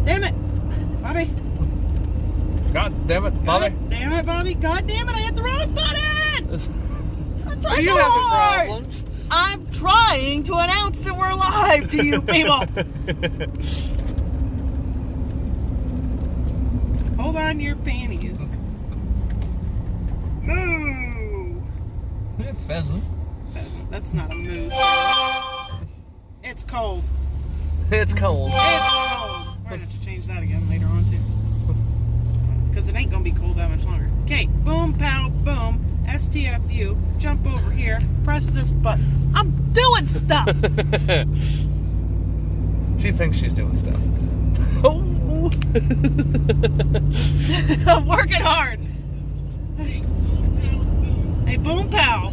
Damn it, Bobby. God damn it, Bobby. God damn it, Bobby. God damn it, I hit the wrong button. I'm trying You so having hard. problems? I'm trying to announce that we're live to you people. Hold on to your panties. Moo. Pheasant. Pheasant. That's not a moose. It's cold. It's cold. It's cold. We're gonna have to change that again later on too. Because it ain't gonna be cold that much longer. Okay, boom, pow, boom. STFU. Jump over here. Press this button. I'm doing stuff. She thinks she's doing stuff. Oh. I'm working hard. Hey, boom, pow.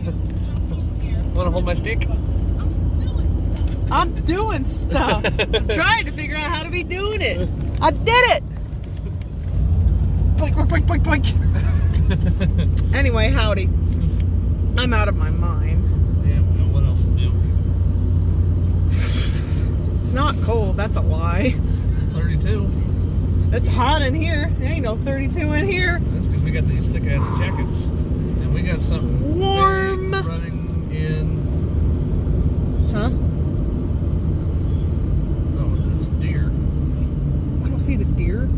Want to hold my stick? I'm doing stuff. I'm trying to figure out how to be doing it. I did it. Boink, boink, boink, boink, boink. Anyway, howdy. I'm out of my mind. Yeah, well, what else is new? It's not cold. That's a lie. 32. It's hot in here. There ain't no 32 in here. That's because we got these thick ass jackets. And we got something Warm. big running in. Huh? Oh, that's a deer. I don't see the deer.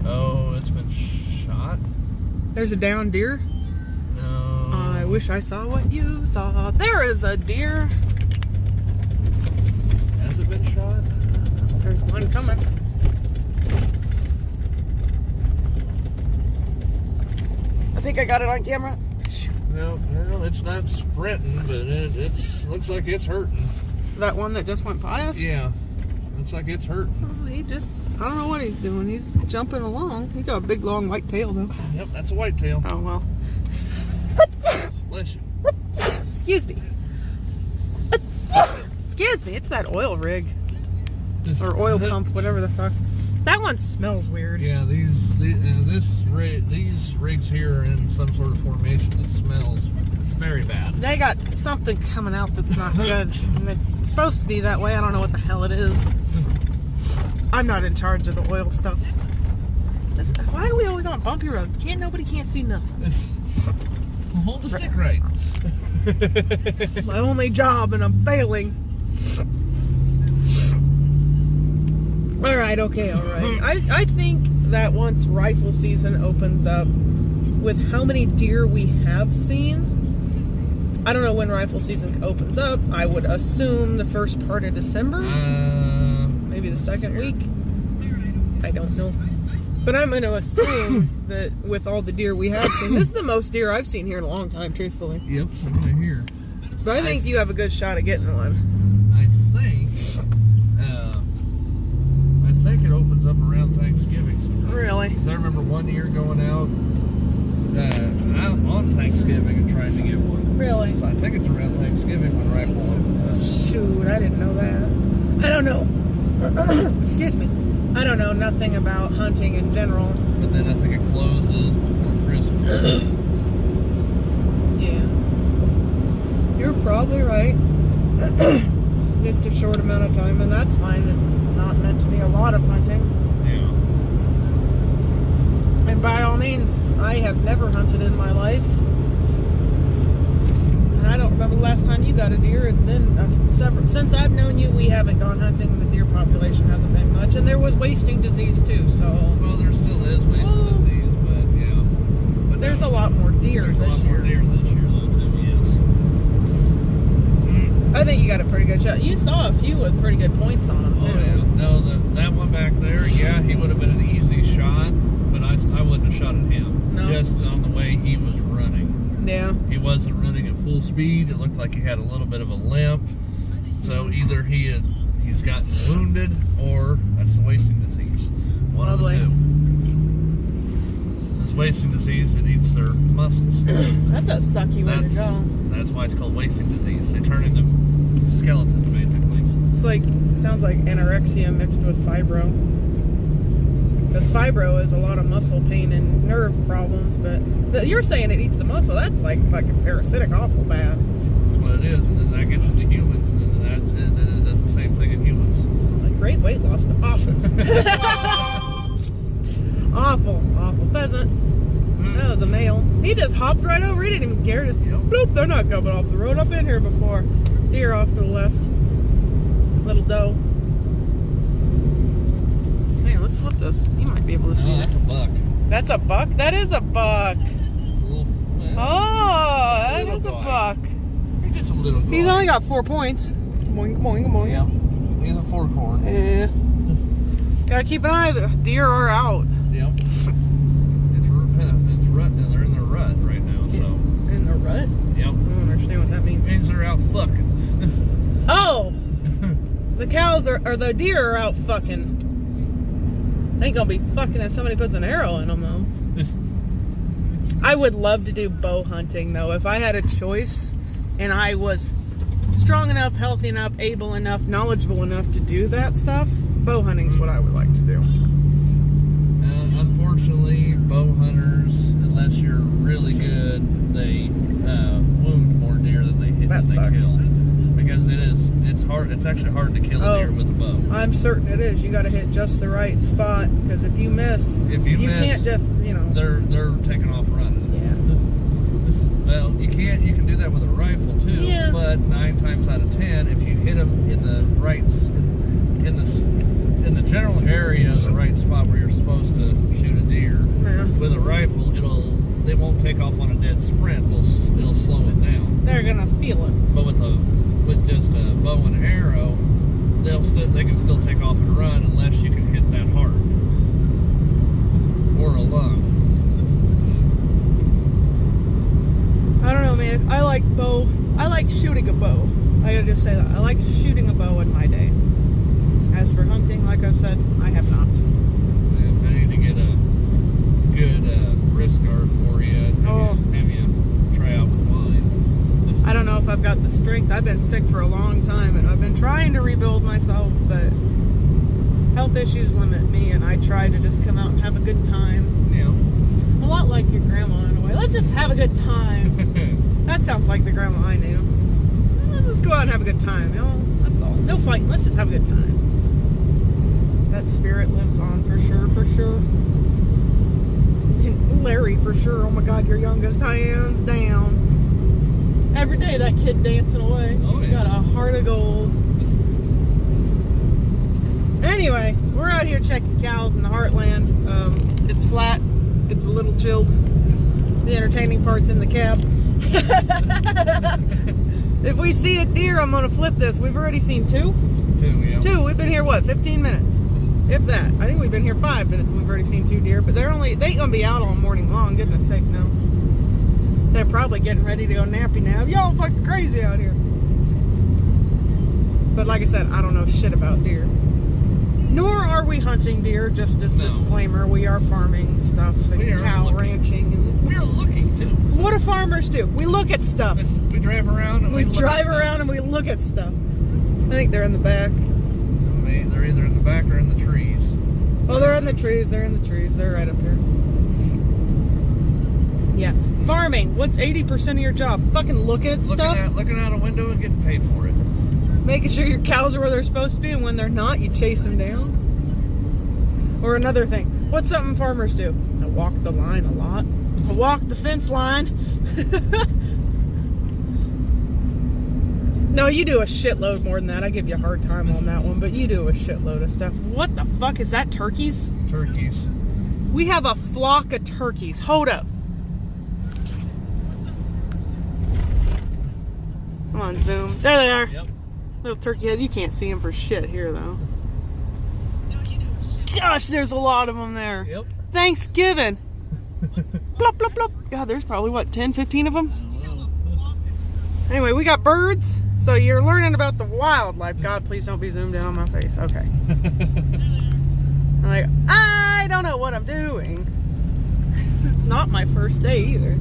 Oh, it's been shot? There's a down deer. No. I wish I saw what you saw. There is a deer. Has it been shot? There's one coming. I think I got it on camera. No, it's not sprinting, but it's looks like it's hurting. That one that just went by us? Yeah, looks like it's hurting. Oh, I don't know what he's doing. He's jumping along. He got a big, long white tail, though. Yep, that's a whitetail. Oh, well. Bless you. Excuse me. Excuse me. It's that oil rig. Or oil pump, whatever the fuck. That one smells weird. Yeah, these rigs here are in some sort of formation that smells very bad. They got something coming out that's not good. And it's supposed to be that way. I don't know what the hell it is. I'm not in charge of the oil stuff. Why are we always on bumpy road? Nobody can't see nothing. Hold the stick right. My only job, and I'm failing. All right, okay, all right. I think that once rifle season opens up, with how many deer we have seen, I don't know when rifle season opens up. I would assume the first part of December. Maybe the second week. I don't know. But I'm going to assume that with all the deer we have seen, this is the most deer I've seen here in a long time, truthfully. Yep, I'm right here. But I think you have a good shot at getting one. I think it opens up around Thanksgiving. Really? I remember one year going out on Thanksgiving and trying to get one. Really? So I think it's around Thanksgiving when rifle opens up. Shoot, I didn't know that. I don't know. Excuse me. I don't know nothing about hunting in general. But then I think it closes before Christmas. Yeah. You're probably right. Just a short amount of time, and that's fine. It's not meant to be a lot of hunting. Yeah. And by all means, I have never hunted in my life. And I don't remember the last time you got a deer. It's been several. Since I've known you, we haven't gone hunting. The deer population hasn't been much. And there was wasting disease, too, so... Well, there still is wasting disease, but yeah. But there's a lot more deer this year. There's a lot more deer this year, though, too, yes. I think you got a pretty good shot. You saw a few with pretty good points on them, too. Oh, yeah. No, that one back there, yeah, he would have been an easy shot, but I wouldn't have shot at him. No. Just on the way he was running. Yeah. He wasn't running at full speed. It looked like he had a little bit of a limp. So either he's gotten wounded or that's the wasting disease. One Lovely. of the two. This wasting disease, it eats their muscles. That's a sucky way to go. That's why it's called wasting disease. They turn into skeletons, basically. It's like, sounds like anorexia mixed with fibro. Because fibro is a lot of muscle pain and nerve problems, but you're saying it eats the muscle. That's like fucking parasitic awful bad. That's what it is, and then that gets into humans, and then and then it does the same thing in humans. Like great weight loss, but awful. awful pheasant. That was a male. He just hopped right over. He didn't even care. Just bloop. They're not coming off the road. I've been here before. Deer off to the left. Little doe. Man, let's flip this. You might be able to see Oh, it. that's a buck. That's a buck? That is a buck. Little, Oh, that little is a guy. buck. He's just a little guy. He's only got 4 points. Boing, boing, boing. Yeah. He's a forkhorn. Yeah. Gotta keep an eye. The deer are out. Yep. It's rut. They're in their rut right now, so. In the rut? Yep. I don't understand what that means. Means they're out fucking. Oh! The cows or the deer are out fucking. They ain't gonna be fucking if somebody puts an arrow in them, though. I would love to do bow hunting, though. If I had a choice and I was strong enough, healthy enough, able enough, knowledgeable enough to do that stuff, bow hunting's what I would like to do. Unfortunately, bow hunters, unless you're really good, they wound more deer than they hit. That than they sucks. kill. Because it's hard. It's actually hard to kill a deer with a bow. I'm certain it is. You got to hit just the right spot, because if you miss, you can't just, They're taking off running. Yeah. Well, you can't. You can do that with a rifle too. Yeah. But 9 times out of 10, if you hit them in the right in the general area, the right spot where you're supposed to shoot a deer Yeah. with a rifle, they won't take off on a dead sprint. It'll slow it down. They're gonna feel it. But with just a bow and arrow, they can still take off and run unless you can hit that heart or a lung. I don't know, man. I like bow. I like shooting a bow. I gotta just say that. I like shooting a bow in my day. As for hunting, like I've said, I have not. I need to get a good wrist guard for you and have you try out with mine. I don't know if I've got the strength. I've been sick for a long time, and I've been trying to rebuild myself, but health issues limit me, and I try to just come out and have a good time. Yeah. A lot like your grandma in a way. Let's just have a good time. That sounds like the grandma I knew. Let's go out and have a good time, That's all. No fighting. Let's just have a good time. That spirit lives on for sure, for sure. And Larry, for sure. Oh my God, your youngest, hands down. Every day that kid dancing away. Oh, yeah. Got a heart of gold. Anyway, we're out here checking cows in the heartland. It's flat. It's a little chilled. The entertaining part's in the cab. If we see a deer, I'm gonna flip this. We've already seen 2. 2, yeah. 2. We've been here, what, 15 minutes? If that. I think we've been here 5 minutes and we've already seen 2 deer, but they ain't gonna be out all morning long, goodness sake, no. They're probably getting ready to go nappy now. Y'all fucking crazy out here. But like I said, I don't know shit about deer. Nor are we hunting deer, just as No. disclaimer, we are farming stuff and We are cow looking. ranching. And We are looking too. So what do farmers do? We look at stuff. we drive around and We look drive at around and we look at stuff. I think they're in the back. stuff. They're either in the back or in the trees. Oh, they're in the trees. They're in the trees. They're right up here. Yeah. Farming. What's 80% of your job? Fucking looking at stuff. Looking out a window and getting paid for it. Making sure your cows are where they're supposed to be, and when they're not, you chase them down. Or another thing. What's something farmers do? I walk the line a lot. I walk the fence line. No, you do a shitload more than that. I give you a hard time on that one, but you do a shitload of stuff. What the fuck is that? Turkeys? Turkeys. We have a flock of turkeys. Hold up. Come on, zoom. There they are. Yep. Little turkey head. You can't see them for shit here, though. Gosh, there's a lot of them there. Yep. Thanksgiving. Plop, plop, plop. God, there's probably, what, 10, 15 of them? Anyway, we got birds. So you're learning about the wildlife. God, please don't be zoomed in on my face. Okay. I'm like, I don't know what I'm doing. It's not my first day either.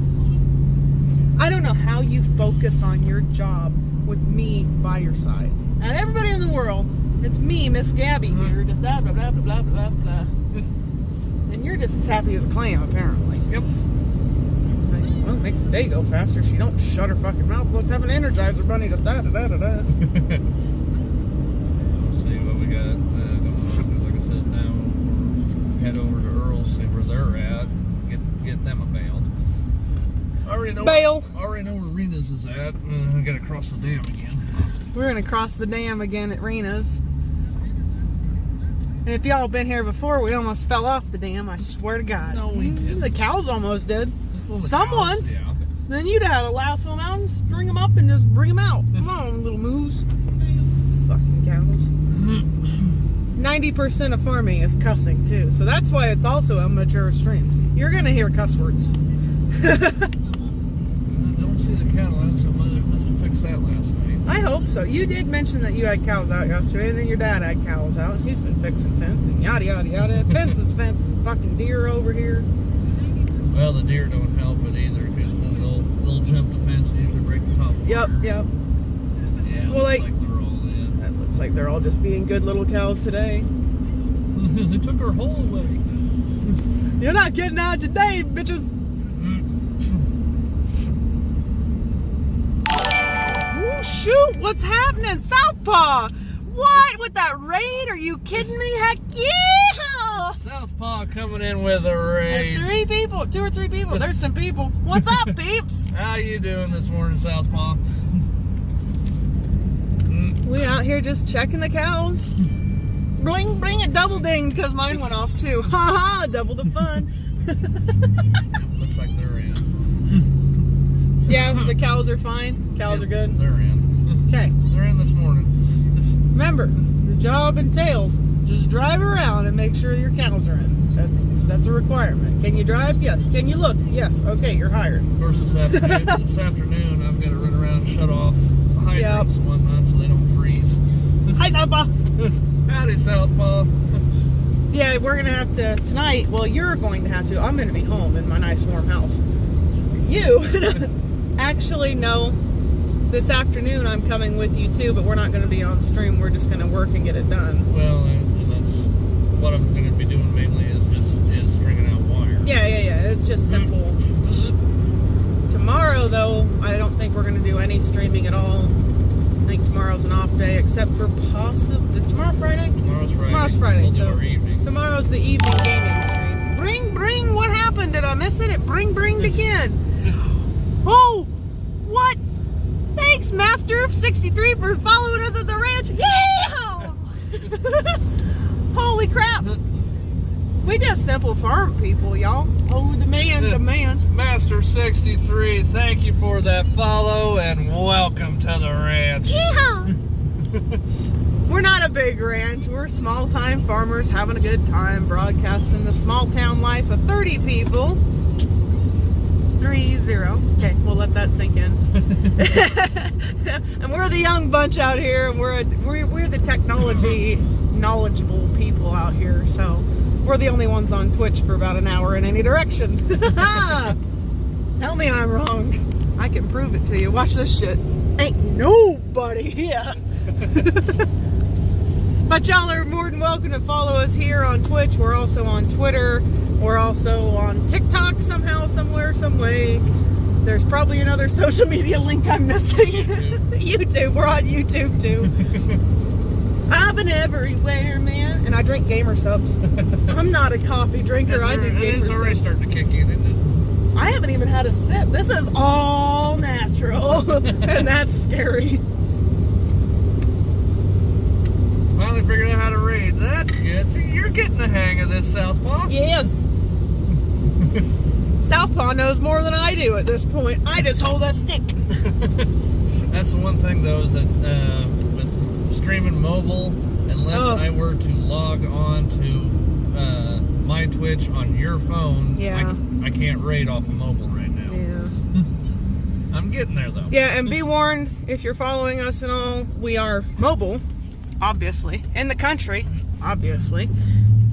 I don't know how you focus on your job with me by your side. And everybody in the world, it's me, Miss Gabby here, just blah, blah, blah, blah, blah, blah, blah. And you're just as happy as a clam, apparently. Yep. Like, well, it makes the day go faster. She don't shut her fucking mouth. Let's have an Energizer bunny, just da da da da da. head over to Earl's, see where they're at, get them a bail. I already know where Rena's is at. I gotta cross the dam again. We're gonna cross the dam again at Rena's. And if y'all been here before, we almost fell off the dam. I swear to God. No, we didn't. The cows almost did. Well, the Someone. cows, yeah. Then you'd have to lasso them out and string them up and just bring them out. Come on, little moose. Fucking cows. 90% of farming is cussing too, so that's why it's also a mature stream. You're gonna hear cuss words. I don't see the cattle out, so Mother must have fixed that last night. I hope so. You did mention that you had cows out yesterday, and then your dad had cows out. He's been fixing fence and yada yada yada. Fence is fence and fucking deer over here. Well, the deer don't help it either, because they'll jump the fence and usually break the top. Yep. Yeah, Well, looks like they're all in. That looks like they're all just being good little cows today. They took our hole away. You're not getting out today, bitches. Oh shoot! What's happening, Southpaw? What with that raid? Are you kidding me? Heck yeah! Southpaw coming in with a raid. 3 people, 2 or 3 people. There's some people. What's up, peeps? How you doing this morning, Southpaw? We out here just checking the cows. Bling, bling, it double dinged because mine went off too. Ha ha, double the fun. Looks like they're in. Yeah, the cows are fine. Cows are good. They're in. Okay. They're in this morning. Remember, the job entails just drive around and make sure your cows are in. That's a requirement. Can you drive? Yes. Can you look? Yes. Okay, you're hired. Of course, this afternoon I've got to run around and shut off hydrants and whatnot so they don't freeze. Hi, Southpaw. Howdy, Southpaw. Yeah, we're going to have to, tonight, well, you're going to have to, I'm going to be home in my nice warm house. You, actually, no, this afternoon I'm coming with you too, but we're not going to be on stream. We're just going to work and get it done. Well, that's what I'm going to be doing mainly is stringing out wire. Yeah. It's just simple. Tomorrow, though, I don't think we're going to do any streaming at all. I think tomorrow's an off day, except for is tomorrow Friday? Tomorrow's Friday. Tomorrow's Friday, We'll do so our evening. tomorrow's the evening gaming stream. Bring, what happened? Did I miss it? It bringed again. Oh, what? Thanks, Master of 63 for following us at the ranch. Yeah! Holy crap. We just simple farm people, y'all. Oh, the man. Master 63, thank you for that follow and welcome to the ranch. Yeah! We're not a big ranch. We're small-time farmers having a good time broadcasting the small-town life of 30 people. 30. Okay, we'll let that sink in. And we're the young bunch out here, and we're the technology knowledgeable people out here, so we're the only ones on Twitch for about an hour in any direction. Tell me I'm wrong. I can prove it to you. Watch this shit. Ain't nobody here. But y'all are more than welcome to follow us here on Twitch. We're also on Twitter. We're also on TikTok somehow, somewhere, some way. There's probably another social media link I'm missing. YouTube. We're on YouTube too. I've been everywhere, man. And I drink Gamer Subs. I'm not a coffee drinker. I do Gamer Subs. It's already starting to kick in, isn't it? I haven't even had a sip. This is all natural. And that's scary. Finally figured out how to raid. That's good. See, you're getting the hang of this, Southpaw. Yes. Southpaw knows more than I do at this point. I just hold a stick. That's the one thing, though, is that with streaming mobile, unless I were to log on to my Twitch on your phone, I can't raid off of mobile right now. Yeah. I'm getting there, though. Yeah, and be warned, if you're following us and all, we are mobile, obviously, in the country, obviously.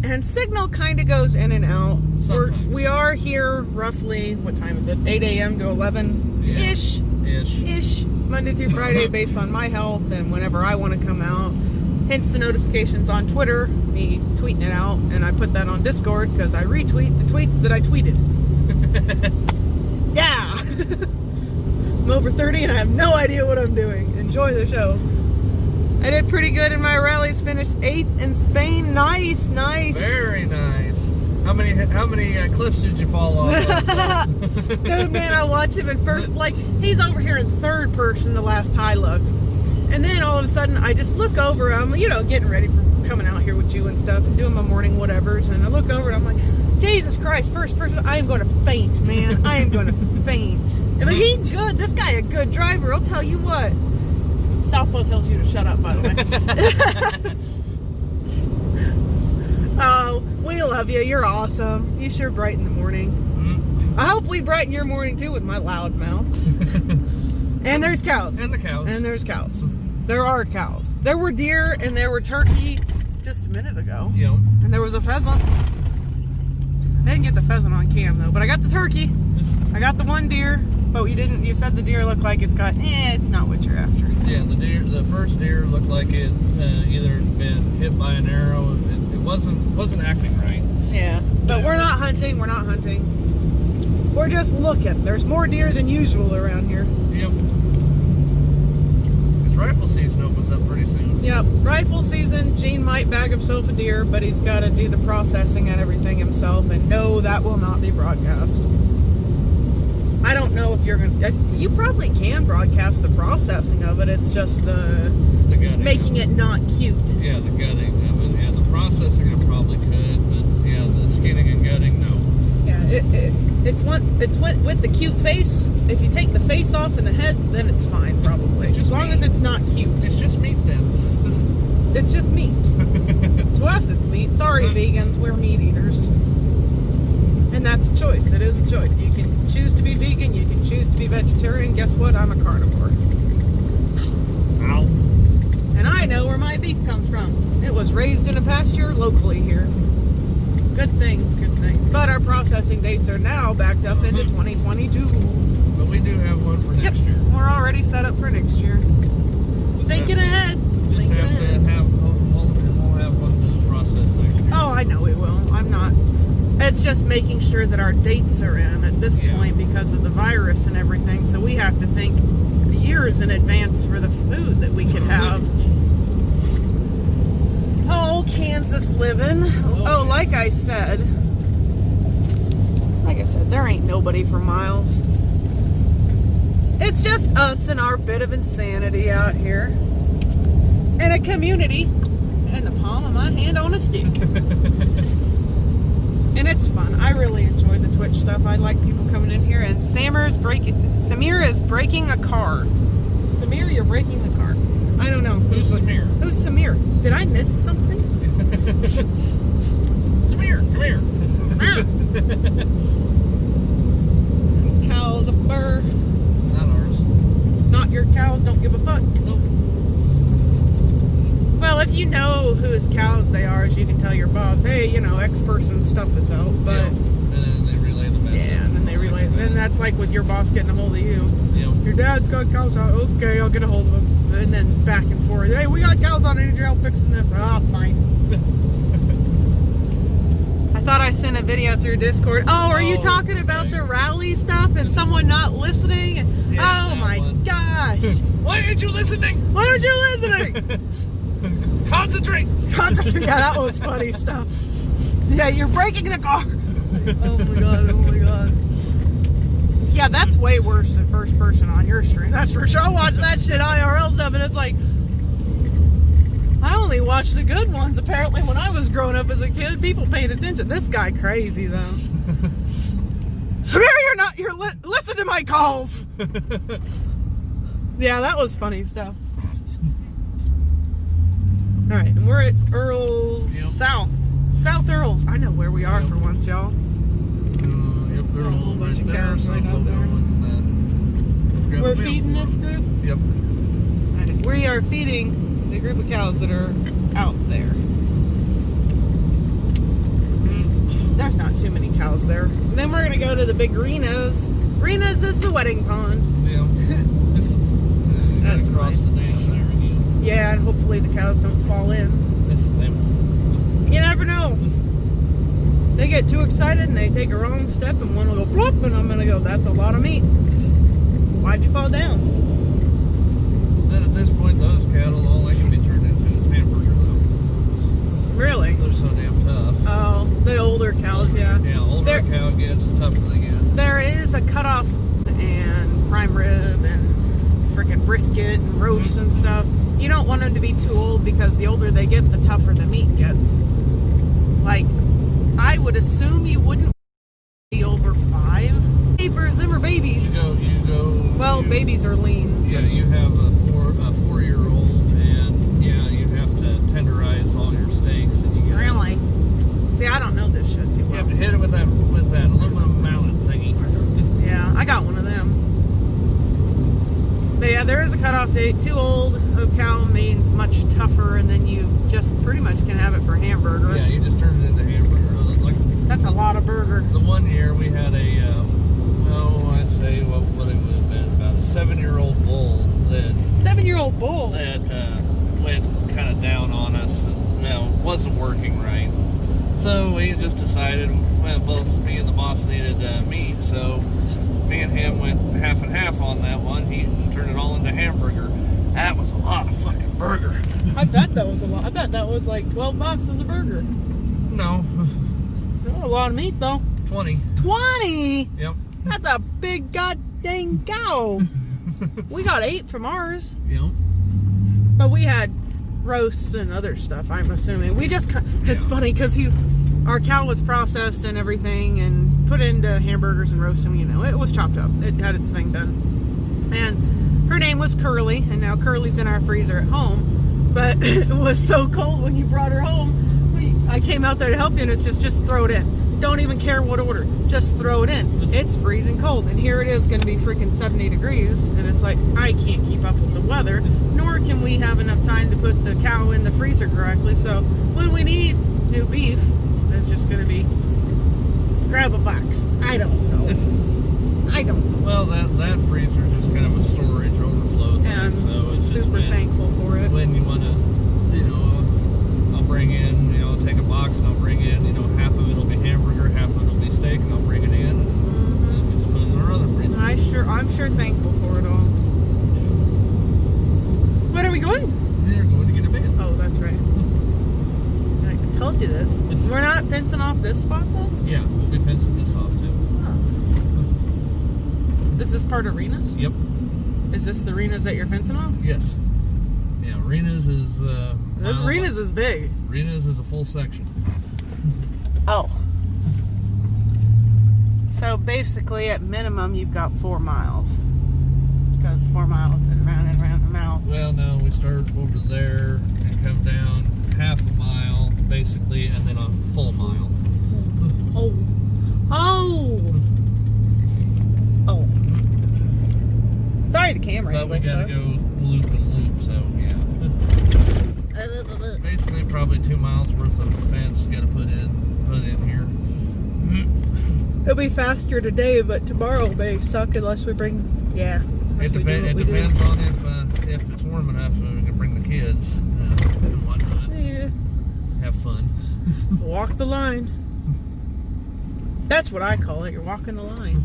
And signal kind of goes in and out. We are here roughly, what time is it? 8 a.m. to 11-ish. Ish. Monday through Friday based on my health and whenever I want to come out. Hence the notifications on Twitter, me tweeting it out. And I put that on Discord because I retweet the tweets that I tweeted. Yeah. I'm over 30 and I have no idea what I'm doing. Enjoy the show. I did pretty good in my rallies. Finished 8th in Spain. Nice. Very nice. How many cliffs did you fall off of? Dude, man, I watch him in first, like, he's over here in third person the last I look. And then all of a sudden, I just look over, I'm, you know, getting ready for coming out here with you and stuff and doing my morning whatevers. And I look over and I'm like, Jesus Christ, first person, I am going to faint, man. I am going to faint. I mean, he's good. This guy a good driver. I'll tell you what. Southpaw tells you to shut up, by the way. Oh, we love you. You're awesome. You sure brighten the morning. I hope we brighten your morning too with my loud mouth. And there's cows. And the cows. And there's cows. There are cows. There were deer and there were turkey just a minute ago. Yep. And there was a pheasant. I didn't get the pheasant on cam though, but I got the turkey. I got the one deer, but you said the deer looked like it's got, it's not what you're after. Yeah, the first deer looked like it either been hit by an arrow. It wasn't acting right. Yeah, but we're not hunting. We're just looking. There's more deer than usual around here. Yep. Because rifle season opens up pretty soon. Yep, rifle season. Gene might bag himself a deer, but he's got to do the processing and everything himself. And no, that will not be broadcast. I don't know if you're gonna. You probably can broadcast the processing of it. It's just the gutting, making it not cute. Yeah, the gutting of it. Yeah, the processing I probably could, but yeah, the skinning and gutting, no. Yeah, it's with the cute face. If you take the face off and the head, then it's fine probably. As long as it's not cute. It's just meat then. It's just meat. To us, it's meat. Sorry, vegans, we're meat eaters. And that's a choice. It is a choice. You can choose to be vegan. You can choose to be vegetarian. Guess what? I'm a carnivore. Ow. And I know where my beef comes from. It was raised in a pasture locally here. Good things, good things. But our processing dates are now backed up into 2022. But we do have one for next year. We're already set up for next year. Thinking ahead. Just have to have, we'll have one to process next year. Oh, I know we will. I'm not. It's just making sure that our dates are in at this point because of the virus and everything. So we have to think years in advance for the food that we could have. Oh, Kansas living. Oh, like I said, there ain't nobody for miles. It's just us and our bit of insanity out here. And a community in the palm of my hand on a stick. And it's fun. I really enjoy the Twitch stuff. I like people coming in here. And Samir is breaking a car. Samir, you're breaking the car. I don't know. Who's Samir? Who's Samir? Did I miss something? Samir, come here. Cows a burr. Not ours. Not your cows. Don't give a fuck. Nope. Well, if you know whose cows they are, you can tell your boss, hey, you know, X person's stuff is out. But yeah. And then they relay the message. Yeah, and then they relay. Then that's like with your boss getting a hold of you. Yeah. Your dad's got cows out. Okay, I'll get a hold of him. And then back and forth. Hey, we got cows out. I need your help fixing this. Ah, fine. I thought I sent a video through Discord. Oh, are you talking about the rally stuff and someone not listening? Yeah, oh my gosh. Why aren't you listening? Why aren't you listening? Concentrate. Concentrate. Yeah, that was funny stuff. Yeah, you're breaking the car. Oh my god, oh my god. Yeah, that's way worse than first person on your stream. That's for sure. I watch that shit IRL stuff and it's like, I only watched the good ones apparently when I was growing up as a kid. People paid attention. This guy crazy though. Samir, listen to my calls. Yeah, that was funny stuff. All right, and we're at Earl's South Earl's. I know where we are for once, y'all. Yep, they're a whole bunch of cows right out there. We're feeding this group? Yep. Right, we are feeding the group of cows that are out there. There's not too many cows there. And then we're going to go to the big Reno's. Reno's is the wedding pond. Yeah. That's across the dam there again. Yeah, and hopefully the cows don't fall in. You never know. They get too excited and they take a wrong step and one will go plop and I'm going to go, that's a lot of meat. Why'd you fall down? Then at this point, those cattle, all they can be turned into is hamburger though. Really? They're so damn tough. Oh, the older cows, yeah. Yeah, older cow gets, the tougher they get. There is a cutoff and prime rib and freaking brisket and roast and stuff. You don't want them to be too old because the older they get, the tougher the meat gets. Like, I would assume you wouldn't be over 5. Papers, them are babies. Well, babies are lean. So. Yeah, you have a 4-year-old, and yeah, you have to tenderize all your steaks, and you get. Really? See, I don't know this shit too well. You have to hit it with that aluminum mallet thingy. Yeah, I got one of them. But yeah, there is a cutoff date. Too old of cow means much tougher, and then you just pretty much can have it for hamburger. Yeah, you just turn it into hamburger. Like, that's a lot of burger. The one year we had I'd say what it would have been, about a 7-year-old bull that. 7-year-old bull? That went kind of down on us and wasn't working right. So we just decided, well, both me and the boss needed meat, so me and him went half and half on that one. He turned it all into hamburger. That was a lot of fucking burger. I bet that was a lot. I bet that was like 12 boxes of burger. No. A lot of meat though. 20. 20? Yep. That's a big goddamn cow. We got 8 from ours. Yep. But we had roasts and other stuff, I'm assuming. We just, it's funny because our cow was processed and everything and put into hamburgers and roasted, it was chopped up. It had its thing done. And her name was Curly, and now Curly's in our freezer at home. But it was so cold when you brought her home. I came out there to help you, and it's just throw it in. Don't even care what order. Just throw it in. It's freezing cold, and here it is going to be freaking 70 degrees, and it's like, I can't keep up with the weather, nor can we have enough time to put the cow in the freezer correctly, so when we need new beef, it's just going to be, grab a box. I don't know. Well, that freezer is just kind of a storage overflow thing, and I'm so it's super just thankful for it. When you want to, I'll bring in, I'll take a box and I'll bring in, half of it'll be hamburger, half of it'll be steak, and I'll bring it in, and then we just put it in our other freezer. I'm sure thankful for it all. What are we going? They're going to get a band. Oh, that's right. I told you this. We're not fencing off this spot though? Yeah, we'll be fencing this off too. Oh. Is this part of Rena's? Yep. Is this the Rena's that you're fencing off? Yes. Yeah, Rena's is Rena's is big. Rena's is a full section. Oh. So basically, at minimum, you've got 4 miles. Because 4 miles and around and around and around. Well, no, we start over there and come down half a mile, basically, and then a full mile. Oh. Oh! Oh. Sorry, the camera. But we gotta go loop and loop, so yeah. Basically, probably 2 miles worth of fence you gotta put in here. It'll be faster today, but tomorrow may suck unless we bring. Yeah. It depends on if it's warm enough so we can bring the kids and whatnot. Yeah. Have fun. Walk the line. That's what I call it. You're walking the line.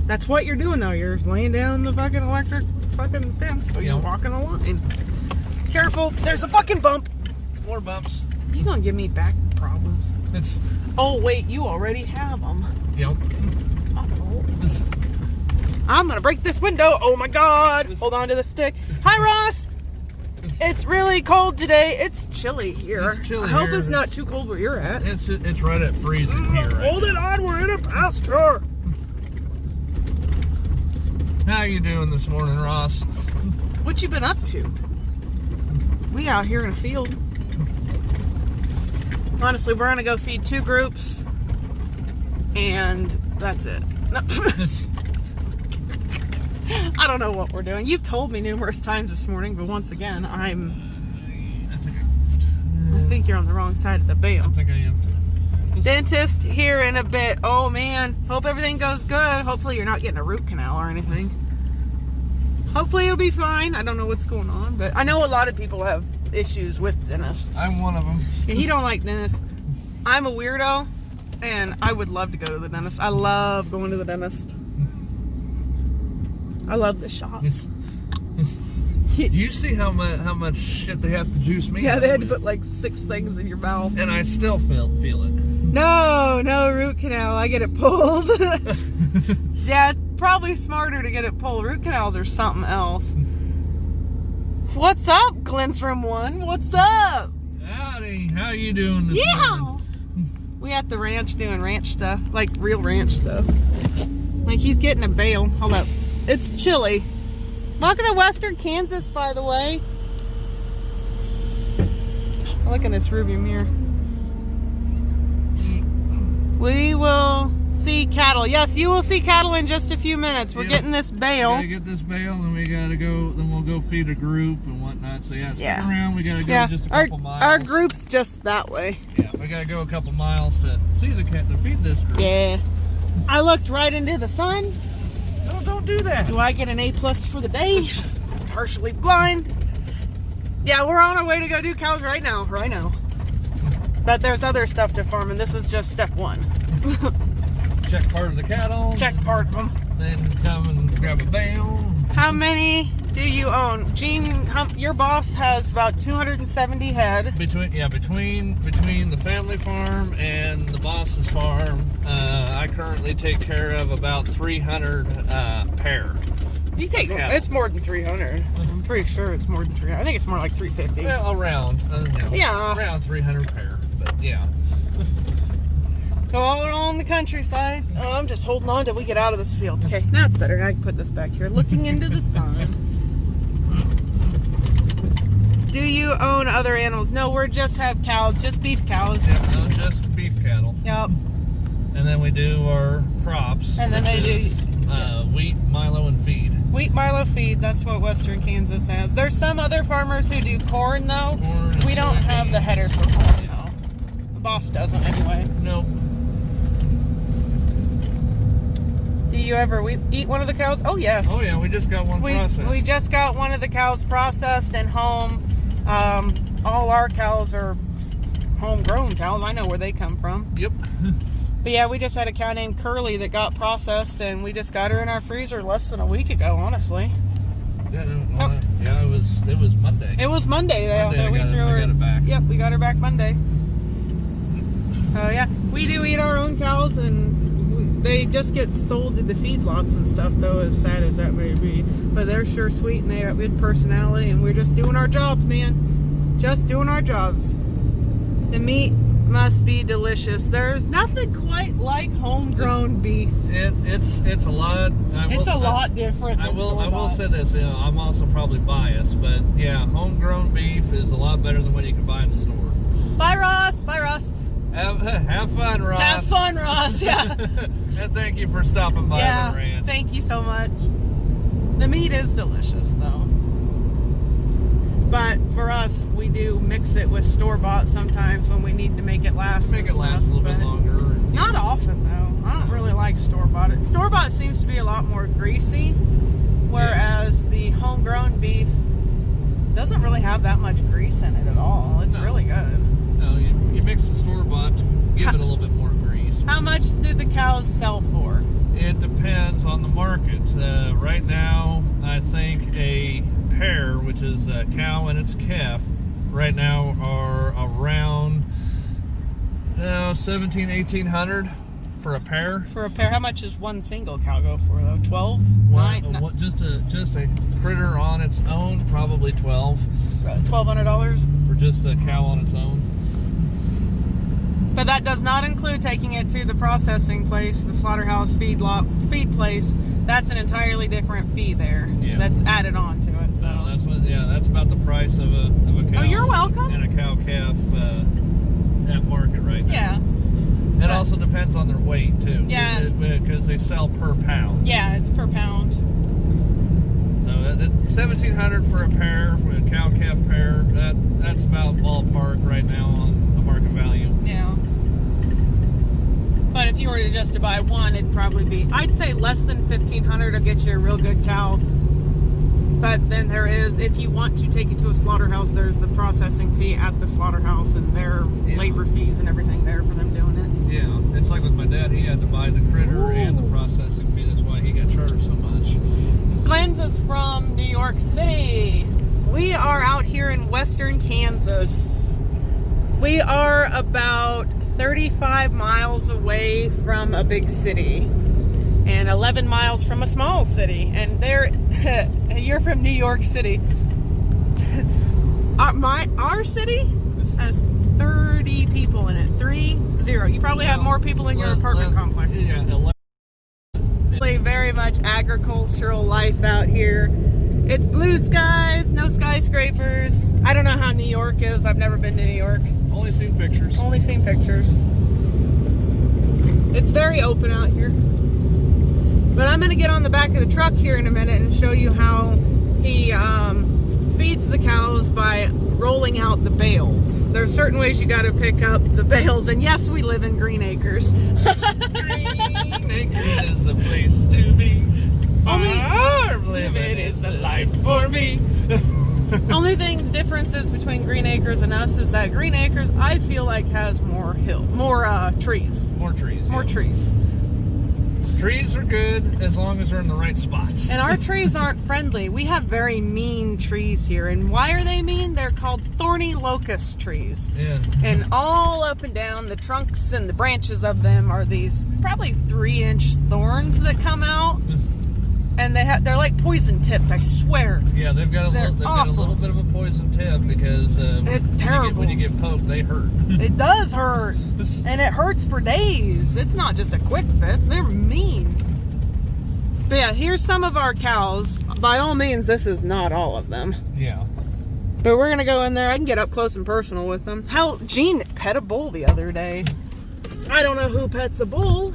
That's what you're doing though. You're laying down the fucking electric fucking fence, so you're walking a line. Careful, there's a fucking bump. More bumps. You gonna give me back problems? It's. Oh wait, you already have them. Yep. Uh-oh. I'm gonna break this window. Oh my god! Hold on to the stick. Hi Ross. It's really cold today. It's chilly here. It's chilly I hope here. it's not too cold where you're at. It's right at freezing here. Right Hold it on. We're in a pasture. How you doing this morning, Ross? What you been up to? We out here in a field. Honestly, we're gonna go feed 2 groups, and that's it. No. I don't know what we're doing. You've told me numerous times this morning, but once again, I think you're on the wrong side of the bale. I think I am too. Dentist here in a bit. Oh man, hope everything goes good. Hopefully you're not getting a root canal or anything. Hopefully it'll be fine. I don't know what's going on, but I know a lot of people have issues with dentists. I'm one of them. Yeah, he don't like dentists. I'm a weirdo, and I would love to go to the dentist. I love going to the dentist. I love this shop. You see how much shit they have to juice me? Yeah, out they had to with. put like 6 things in your mouth. And I still feel it. No root canal. I get it pulled. Yeah, it's probably smarter to get it pulled. Root canals are something else. What's up, Glenn's Room 1? What's up? Howdy, how you doing this morning? We at the ranch doing ranch stuff, like real ranch stuff. Like he's getting a bale. Hold up. It's chilly. Welcome to Western Kansas, by the way. Look in this rearview mirror. We will see cattle. Yes, you will see cattle in just a few minutes. We're getting this bale. We gotta get this bale, and we gotta go. Then we'll go feed a group and whatnot. So stick around. We gotta go just a couple miles. Our group's just that way. Yeah, we gotta go a couple miles to see the cat to feed this group. Yeah. I looked right into the sun. No, don't do that. Do I get an A+ for the day? Partially blind. Yeah, we're on our way to go do cows right now. But there's other stuff to farm, and this is just step 1. Check part of the cattle. Check part of them. Then come and grab a bale. How many do you own? Gene, your boss has about 270 head. Between the family farm and the boss's farm, I currently take care of about 300 pair. You take it's more than 300. I'm pretty sure it's more than 300. I think it's more like 350. Well, around. Around 300 pair. But yeah. Go all along the countryside. Oh, I'm just holding on till we get out of this field. Okay, now it's better. I can put this back here. Looking into the sun. Do you own other animals? No, we just have cows. Just beef cows. Yeah, no, just beef cattle. Yep. And then we do our crops. And then they do wheat, milo, and feed. Wheat, milo, feed. That's what Western Kansas has. There's some other farmers who do corn, though. We don't have the header for corn, though. The boss doesn't, anyway. Nope. Do you ever eat one of the cows? Oh, yes. Oh, yeah. We just got one processed. We just got one of the cows processed and home. All our cows are homegrown cows. I know where they come from. Yep. But yeah, we just had a cow named Curly that got processed, and we just got her in our freezer less than a week ago, honestly. Yeah, it was Monday. It was Monday that we threw her. I got it back. Yep, we got her back Monday. Oh yeah, we do eat our own cows, and they just get sold to the feedlots and stuff, though, as sad as that may be. But they're sure sweet, and they have good personality, and we're just doing our jobs, man. Just doing our jobs. The meat must be delicious. There's nothing quite like homegrown beef. It's a lot. It's a lot different. I will say this. I'm also probably biased, but yeah, homegrown beef is a lot better than what you can buy in the store. Bye, Ross. Bye, Ross. Have fun, Ross. Have fun, Ross. Yeah. And thank you for stopping by the ranch. Thank you so much. The meat is delicious, though. But for us, we do mix it with store-bought sometimes when we need to make it last. Make it last a little bit longer. Not often, though. I don't really like store-bought. Store-bought seems to be a lot more greasy, whereas the homegrown beef doesn't really have that much grease in it at all. It's really good. No, you mix the store-bought to give it a little bit more grease. How much do the cows sell for? It depends on the market. Right now, I think a pair, which is a cow and its calf, right now are around $1,700-1,800 for a pair. For a pair, how much does one single cow go for though? 12? Just a critter on its own, probably $1,200. $1,200 for just a cow on its own. But that does not include taking it to the processing place, the slaughterhouse, feed place. That's an entirely different fee there. Yeah. That's added on to it. So that's about the price of a cow. Oh, you're welcome. And a cow calf at market right now. Yeah. It also depends on their weight too. Yeah. Because they sell per pound. Yeah, it's per pound. So $1,700 for a pair, for a cow calf pair. That's about ballpark right now on the market value. Yeah. But if you were to buy one, it'd probably be, I'd say less than $1,500 to get you a real good cow. But then there is, if you want to take it to a slaughterhouse, there's the processing fee at the slaughterhouse and their labor fees and everything there for them doing it. Yeah, it's like with my dad, he had to buy the critter and the processing fee. That's why he got charged so much. Glenn's is from New York City. We are out here in western Kansas. We are about 35 miles away from a big city and 11 miles from a small city. And there, you're from New York City. Our city has 30 people in it. 30. You probably have more people in your apartment complex. Yeah, very much agricultural life out here. It's blue skies, no skyscrapers. I don't know how New York is. I've never been to New York. Only seen pictures. Only seen pictures. It's very open out here. But I'm going to get on the back of the truck here in a minute and show you how he feeds the cows by rolling out the bales. There's certain ways you got to pick up the bales, and yes, we live in Green Acres. Green Acres is the place to be. Farm living is the life for me. Only thing differences between Green Acres and us is that Green Acres, I feel like, has more trees. More trees. More trees. Trees are good as long as they're in the right spots. And our trees aren't friendly. We have very mean trees here. And why are they mean? They're called thorny locust trees. Yeah. And all up and down the trunks and the branches of them are these probably 3-inch thorns that come out. And they're like poison tipped, I swear. Yeah, they've got a little bit of a poison tip because it's terrible. When you get poked, they hurt. It does hurt, and it hurts for days. It's not just a quick fix. They're mean. But yeah, here's some of our cows. By all means, this is not all of them. Yeah. But we're gonna go in there. I can get up close and personal with them. Hell, Gene pet a bull the other day. I don't know who pets a bull.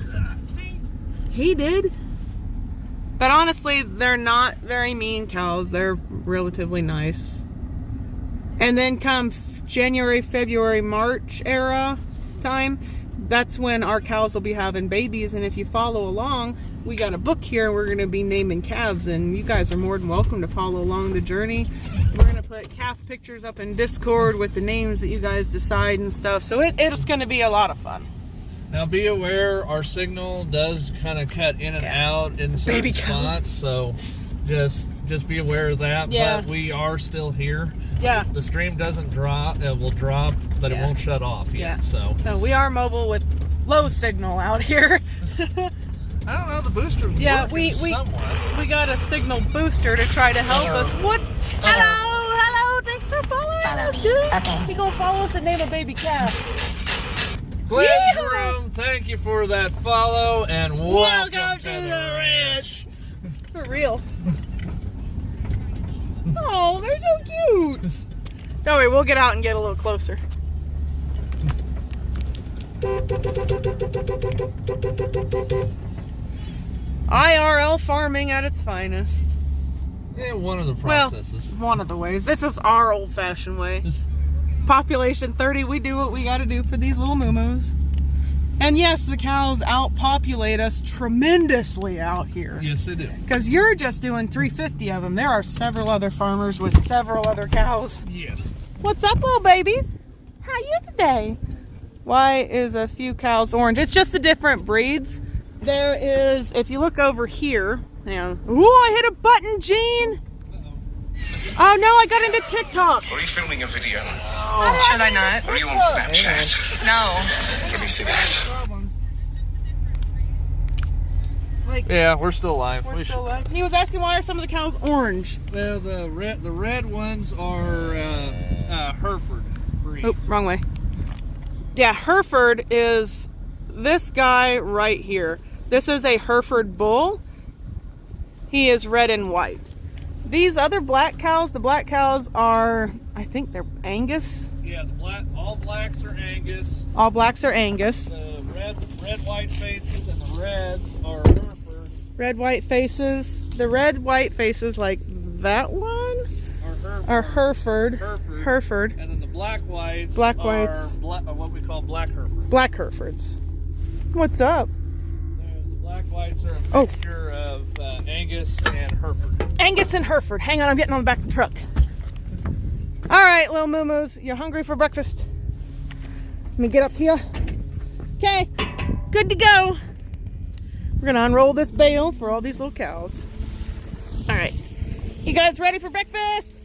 He did. But honestly, they're not very mean cows. They're relatively nice. And then come January, February, March era time, that's when our cows will be having babies. And if you follow along, we got a book here. We're going to be naming calves. And you guys are more than welcome to follow along the journey. We're going to put calf pictures up in Discord with the names that you guys decide and stuff. So it's going to be a lot of fun. Now be aware, our signal does kind of cut in and out in certain spots, so just be aware of that. Yeah. But we are still here. Yeah. The stream doesn't drop, it will drop, but it won't shut off yet. So we are mobile with low signal out here. I don't know, the booster's working somewhat. We got a signal booster to try to help us. What? Hello, thanks for following us, dude. You gonna follow us and name a baby calf? Glenn's Room, thank you for that follow, and welcome to the ranch. For real. Oh, they're so cute. Don't worry, we'll get out and get a little closer. IRL farming at its finest. Yeah, one of the processes. Well, one of the ways. This is our old-fashioned way. Population 30, we do what we got to do for these little moo-moos. And yes, the cows outpopulate us tremendously out here. Yes, they do. Because you're just doing 350 of them. There are several other farmers with several other cows. Yes. What's up, little babies? How are you today? Why is a few cows orange? It's just the different breeds. There is, if you look over here, ooh, I hit a button, Gene. Oh no, I got into TikTok. Are you filming a video? Oh, should I not? Or are you on Snapchat? No. Let me see that. Yeah, we're still live. We're still live. He was asking why are some of the cows orange? Well, the red ones are Hereford breed. Oh, wrong way. Yeah, Hereford is this guy right here. This is a Hereford bull. He is red and white. These other black cows, the black cows are, I think they're Angus. Yeah, all blacks are Angus. All blacks are Angus. The red white faces and the reds are Hereford. Red white faces. The red white faces like that one are Hereford. Hereford. And then the black whites are what we call black Hereford. Black Herefords. What's up? The black whites are a mixture of Angus and Hereford. Angus and Hereford. Hang on, I'm getting on the back of the truck. All right, little moo-moos, you hungry for breakfast? Let me get up here. Okay, good to go. We're gonna unroll this bale for all these little cows. All right, you guys ready for breakfast?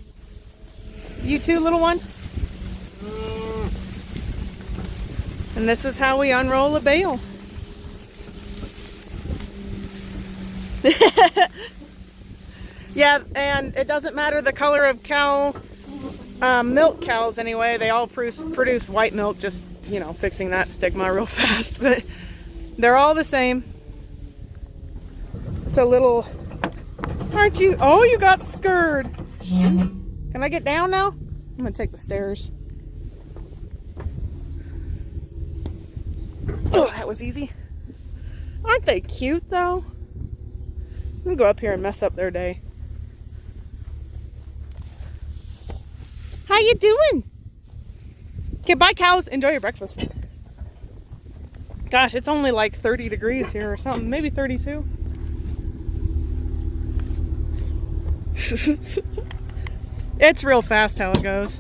You too, little one? And this is how we unroll a bale. Yeah, and it doesn't matter the color of cow, milk cows anyway. They all produce white milk, just, you know, fixing that stigma real fast. But they're all the same. It's a little, aren't you? Oh, you got scared. Can I get down now? I'm gonna take the stairs. Oh, that was easy. Aren't they cute though? I'm gonna go up here and mess up their day. How you doing? Okay, bye cows. Enjoy your breakfast. Gosh, it's only like 30 degrees here or something. Maybe 32. It's real fast how it goes.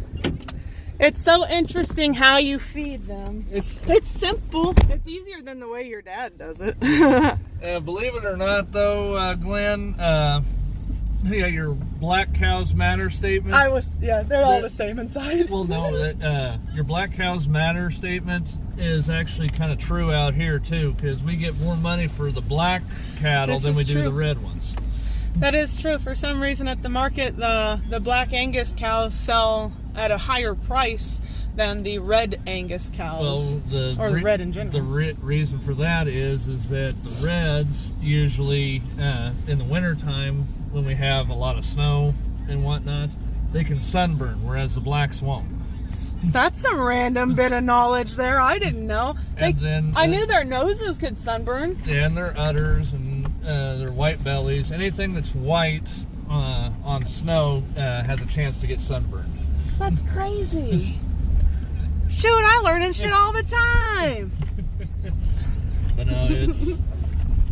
It's so interesting how you feed them. It's simple. It's easier than the way your dad does it. Believe it or not, though, Glenn, yeah, your Black Cows Matter statement. They're all the same inside. Well, no, that your Black Cows Matter statement is actually kind of true out here too, because we get more money for the black cattle than we do the red ones. That is true. For some reason at the market, the black Angus cows sell at a higher price than the red Angus cows. Well, the red in general. The reason for that is that the reds usually in the wintertime when we have a lot of snow and whatnot, they can sunburn, whereas the blacks won't. That's some random bit of knowledge there. I didn't know. I knew their noses could sunburn. And their udders and their white bellies. Anything that's white on snow has a chance to get sunburned. That's crazy. Shoot, I learning shit all the time. But no, it's...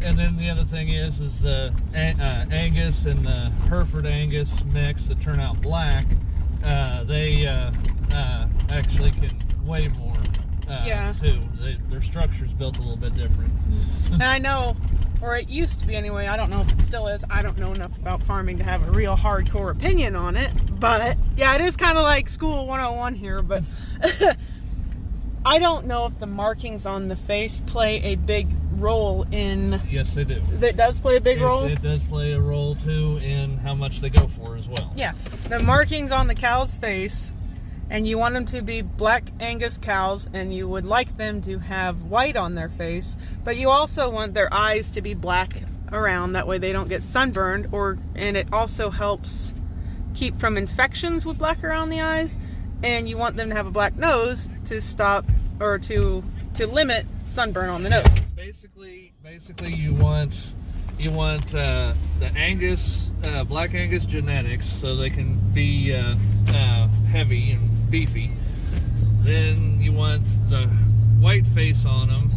And then the other thing is the Angus and the Hereford Angus mix that turn out black, they actually can weigh more too. Their structure's built a little bit different. And I know, or it used to be anyway, I don't know if it still is, I don't know enough about farming to have a real hardcore opinion on it, but yeah, it is kind of like school 101 here, but I don't know if the markings on the face play a big role in... Yes, they do. That does play a big role? It does play a role too in how much they go for as well. Yeah, the markings on the cow's face, and you want them to be black Angus cows, and you would like them to have white on their face, but you also want their eyes to be black around, that way they don't get sunburned, and it also helps keep from infections with black around the eyes, and you want them to have a black nose to stop, or to limit sunburn on the nose. Basically you want the Angus, black Angus genetics, so they can be heavy and beefy. Then you want the white face on them,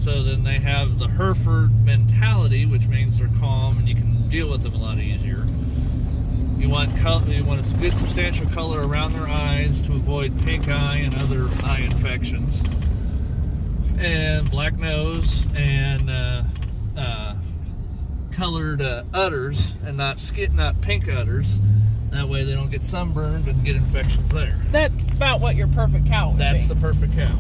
so then they have the Hereford mentality, which means they're calm and you can deal with them a lot easier. You want a good substantial color around their eyes to avoid pink eye and other eye infections. And black nose and colored udders, and not pink udders. That way they don't get sunburned and get infections there. That's about what your perfect cow would be. That's the perfect cow.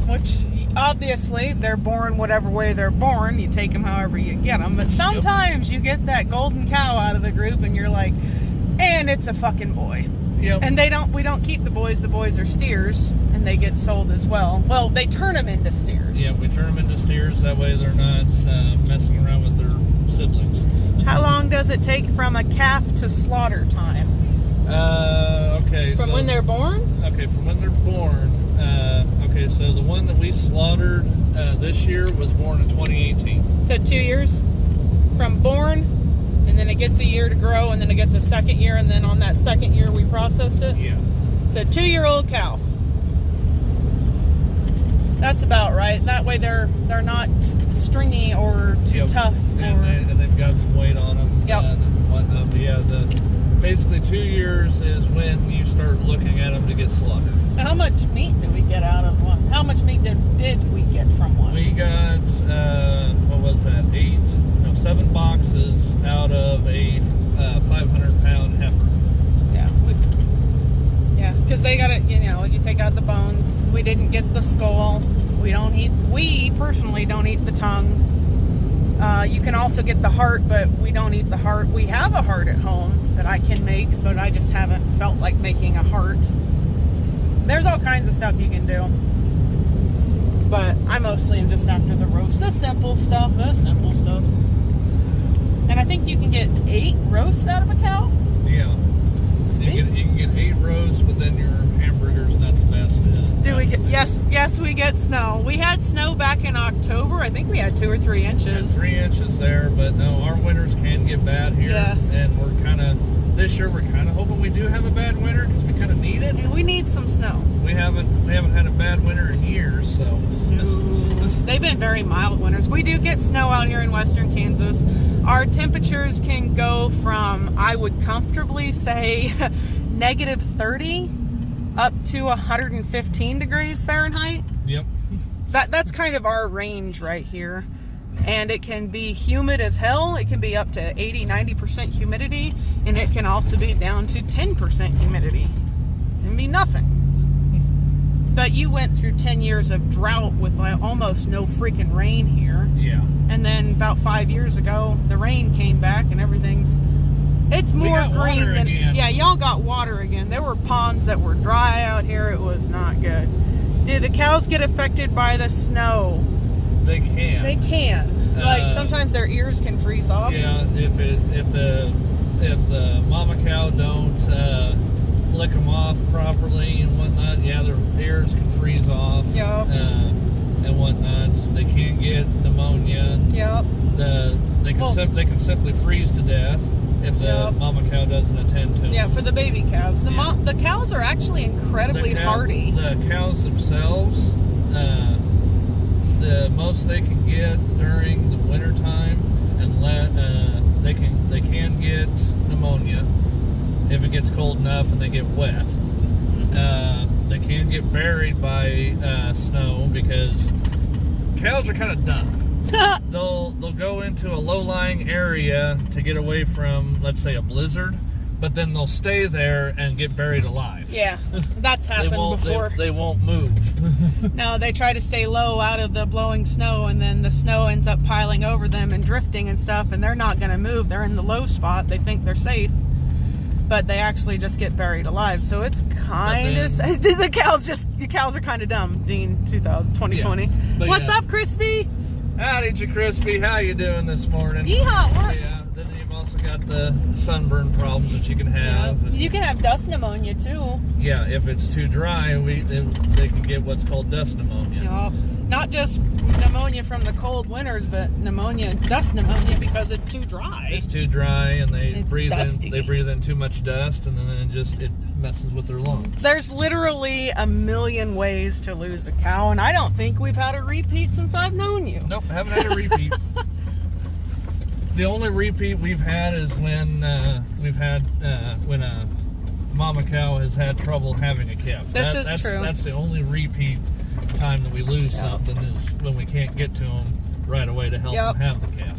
Which, obviously, they're born whatever way they're born. You take them however you get them. But sometimes you get that golden cow out of the group and you're like, and it's a fucking boy. Yep. And we don't keep the boys. The boys are steers, and they get sold as well. Well, they turn them into steers. Yeah, we turn them into steers. That way they're not messing around with their siblings. How long does it take from a calf to slaughter time? From when they're born? Okay, from when they're born. Okay, so the one that we slaughtered this year was born in 2018. So 2 years from born, and then it gets a year to grow, and then it gets a second year, and then on that second year we processed it? Yeah. So 2-year-old cow. That's about right. That way they're not stringy or too tough. And they've got some weight on them. Yep. And whatnot. But yeah, basically 2 years is when you start looking at them to get slaughtered. How much meat do we get out of one? How much meat did we get from one? We got, what was that, 7 boxes out of a 500-pound heifer. Yeah. you take out the bones. We didn't get the skull. We personally don't eat the tongue. You can also get the heart, but we don't eat the heart. We have a heart at home that I can make, but I just haven't felt like making a heart. There's all kinds of stuff you can do. But I mostly am just after the roast. The simple stuff. And I think you can get 8 roasts out of a cow. Yeah. You can get 8 roasts, but then your hamburger's not the best. Do we get? Yes, we get snow. We had snow back in October. I think we had 2 or 3 inches. 3 inches there, but no, our winters can get bad here. Yes. And this year we're kind of hoping we do have a bad winter because we kind of need it. We need some snow. We haven't had a bad winter in years, so. They've been very mild winters. We do get snow out here in western Kansas. Our temperatures can go from, I would comfortably say, negative 30 up to 115 degrees Fahrenheit. Yep. That's kind of our range right here. And it can be humid as hell. It can be up to 80-90% humidity, and it can also be down to 10% humidity. It can be nothing. But you went through 10 years of drought with almost no freaking rain here. Yeah. And then about 5 years ago, the rain came back and it's more green than, yeah, y'all got water again. There were ponds that were dry out here. It was not good. Do the cows get affected by the snow? They can. They can. Like sometimes their ears can freeze off. Yeah, if the mama cow don't lick them off properly and whatnot, yeah, their ears can freeze off. Yep. And whatnot. They can get pneumonia. Yep. They can simply freeze to death if the mama cow doesn't attend to them. Yeah, for the baby calves. The cows are actually incredibly hardy. The cows themselves, the most they can get during the winter time, and they can get pneumonia if it gets cold enough and they get wet. They can get buried by snow because cows are kind of dumb. They'll go into a low-lying area to get away from, let's say, a blizzard, but then they'll stay there and get buried alive. Yeah, that's happened before. They won't move. No, they try to stay low out of the blowing snow, and then the snow ends up piling over them and drifting and stuff, and they're not going to move. They're in the low spot. They think they're safe, but they actually just get buried alive. So it's kind of... The cows are kind of dumb, Dean, 2020. Yeah, what's up, Crispy? Howdy, Crispy. How you doing this morning? Yeehaw! Yeah, then you've also got the sunburn problems that you can have. Yeah. You can have dust pneumonia, too. Yeah, if it's too dry, they can get what's called dust pneumonia. Yeah. Not just pneumonia from the cold winters, but dust pneumonia, because it's too dry. It's too dry, and they breathe in too much dust, and then it messes with their lungs. There's literally a million ways to lose a cow, and I don't think we've had a repeat since I've known you. Nope, haven't had a repeat. The only repeat we've had is when when a mama cow has had trouble having a calf. That's true. That's the only repeat time that we lose something, is when we can't get to them right away to help them have the calf.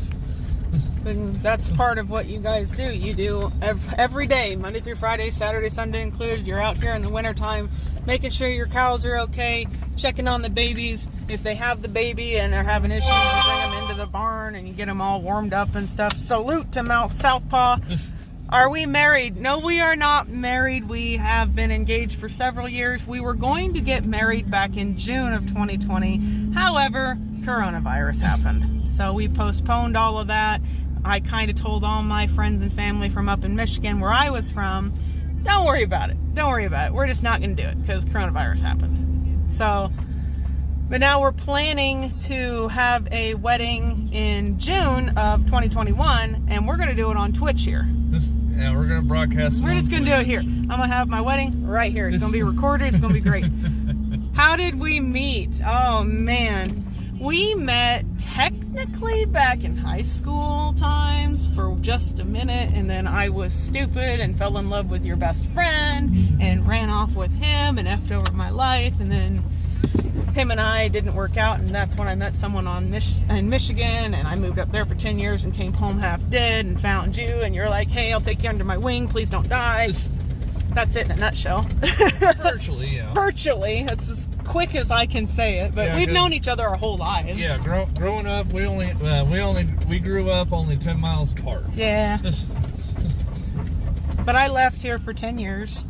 And that's part of what you guys do. You do every day, Monday through Friday, Saturday, Sunday included. You're out here in the wintertime making sure your cows are okay, checking on the babies. If they have the baby and they're having issues, you bring them into the barn and you get them all warmed up and stuff. Salute to Mount Southpaw. Are we married? No, we are not married. We have been engaged for several years. We were going to get married back in June of 2020. However, coronavirus happened. So we postponed all of that. I kind of told all my friends and family from up in Michigan, where I was from, don't worry about it. Don't worry about it. We're just not going to do it because coronavirus happened. So, but now we're planning to have a wedding in June of 2021, and we're going to do it on Twitch here. Yeah, we're going to broadcast it. We're just going to do it here. I'm going to have my wedding right here. It's going to be recorded. It's going to be great. How did we meet? Oh, man. We met technically back in high school times for just a minute, and then I was stupid and fell in love with your best friend and ran off with him and effed over my life, and then him and I didn't work out, and that's when I met someone in Michigan, and I moved up there for 10 years and came home half dead and found you, and you're like, hey, I'll take you under my wing, please don't die. That's it in a nutshell. Virtually, yeah. Virtually. That's as quick as I can say it. But Yeah, we've known each other our whole lives. Yeah, growing up, we grew up only 10 miles apart. Yeah. But I left here for 10 years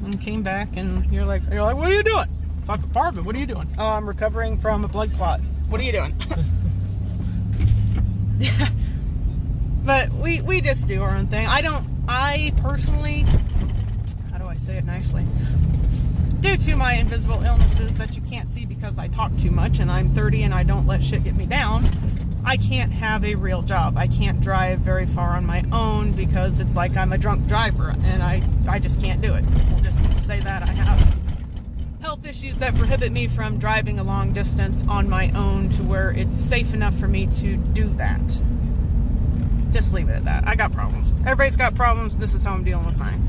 and came back, and you're like, what are you doing? Fuck apartment. What are you doing? Oh, I'm recovering from a blood clot. What are you doing? But we just do our own thing. I personally, how do I say it nicely? Due to my invisible illnesses that you can't see because I talk too much and I'm 30 and I don't let shit get me down, I can't have a real job. I can't drive very far on my own because it's like I'm a drunk driver, and I just can't do it. We'll just say that I have health issues that prohibit me from driving a long distance on my own to where it's safe enough for me to do that. Just leave it at that. I got problems. Everybody's got problems. This is how I'm dealing with mine.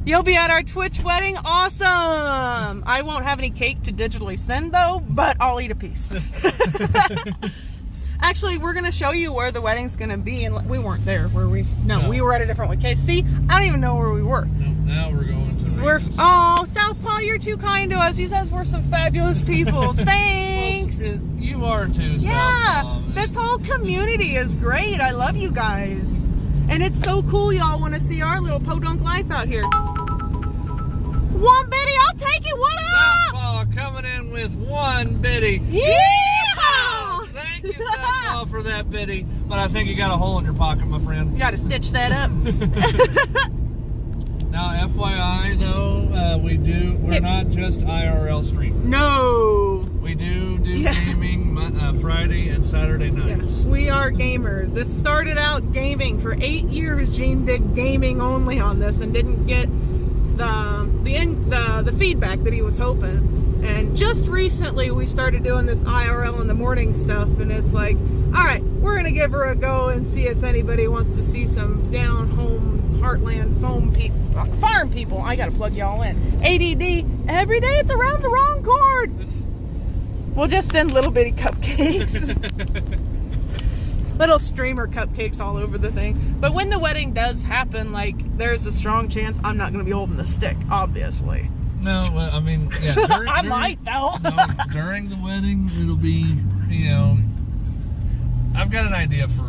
You'll be at our Twitch wedding? Awesome! I won't have any cake to digitally send though, but I'll eat a piece. Actually, we're going to show you where the wedding's going to be, and we weren't there, were we? No, we were at a different location. See, I don't even know where we were. No, now we're going to Regis. Oh, Southpaw, you're too kind to us. He says we're some fabulous people. Thanks! Well, you are too, yeah, Southpaw. This whole community is great. I love you guys. And it's so cool y'all want to see our little podunk life out here. One biddy, I'll take it. What up? Southpaw coming in with one biddy. Yeah! Thank you, Southpaw, for that biddy. But I think you got a hole in your pocket, my friend. You got to stitch that up. Now, FYI, though, we're not just IRL streamers. No. We do gaming Friday and Saturday nights. Yes, we are gamers. This started out gaming. For 8 years, Gene did gaming only on this and didn't get the feedback that he was hoping. And just recently, we started doing this IRL in the morning stuff, and it's like, all right, we're gonna give her a go and see if anybody wants to see some down home heartland farm people. I gotta plug y'all in. ADD every day. It's around the wrong cord. We'll just send little bitty cupcakes. Little streamer cupcakes all over the thing. But when the wedding does happen, like, there's a strong chance I'm not going to be holding the stick, obviously. No, I mean, yeah. I might, though. No, during the wedding, it'll be, I've got an idea for it.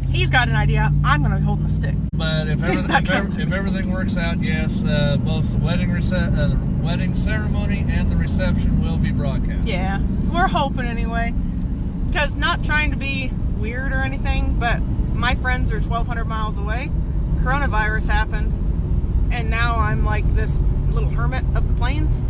He's got an idea. I'm going to be holding the stick. But if everything works out, yes, both the wedding ceremony and the reception will be broadcast. Yeah, we're hoping anyway. Because not trying to be weird or anything, but my friends are 1,200 miles away. Coronavirus happened, and now I'm like this little hermit of the plains.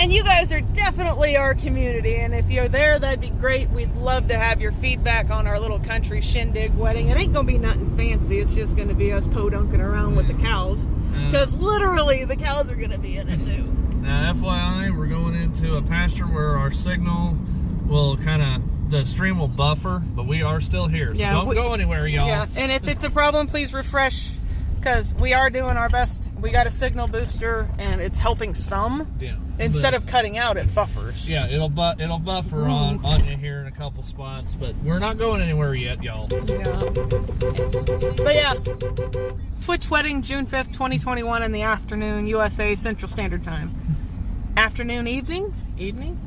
And you guys are definitely our community, and if you're there, that'd be great. We'd love to have your feedback on our little country shindig wedding. It ain't gonna be nothing fancy. It's just gonna be us podunking around with the cows, because literally the cows are gonna be in it too. Now, FYI, we're going into a pasture where our signal will the stream will buffer, but we are still here. So don't go anywhere, y'all. Yeah, and if it's a problem, please refresh, because we are doing our best. We got a signal booster, and it's helping some. Yeah. Instead of cutting out, it buffers. Yeah, it'll buffer on you here in a couple spots, but we're not going anywhere yet, y'all. Yeah. But yeah, Twitch wedding, June 5th, 2021 in the afternoon, USA Central Standard Time. Afternoon, evening?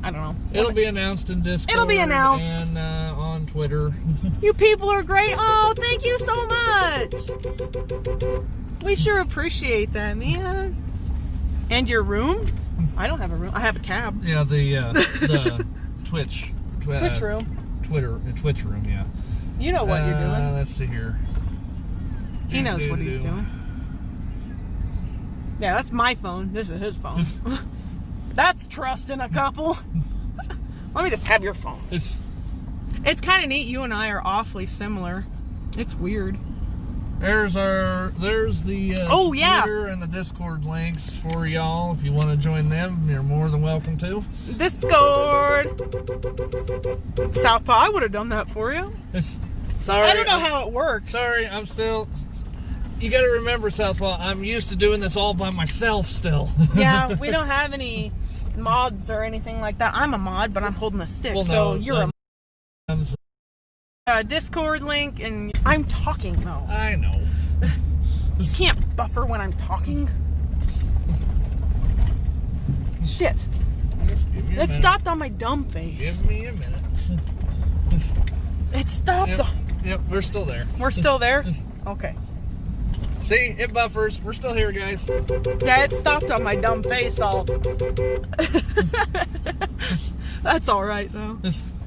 I don't know. It'll be announced in Discord. It'll be announced. And on Twitter. You people are great. Oh, thank you so much. We sure appreciate that, man. And your room? I don't have a room. I have a cab. Yeah, the Twitch room. Twitch room, yeah. You know what you're doing. Let's see here. He knows what he's doing. Yeah, that's my phone. This is his phone. That's trust in a couple. Let me just have your phone. It's kind of neat. You and I are awfully similar. It's weird. There's the Twitter and the Discord links for y'all. If you want to join them, you're more than welcome to. Discord. Southpaw, I would have done that for you. Sorry. I don't know how it works. Sorry, I'm still... You got to remember, Southpaw, I'm used to doing this all by myself still. Yeah, we don't have any mods or anything like that. I'm a mod, but I'm holding a stick, so you're a Discord link, and I'm talking though. I know. You can't buffer when I'm talking. Shit. Just give me a It minute. stopped on my dumb face. Give me a minute. It stopped. Yep, we're still there. We're still there? Okay. See, it buffers. We're still here, guys. Yeah, it stopped on my dumb face all. That's alright, though.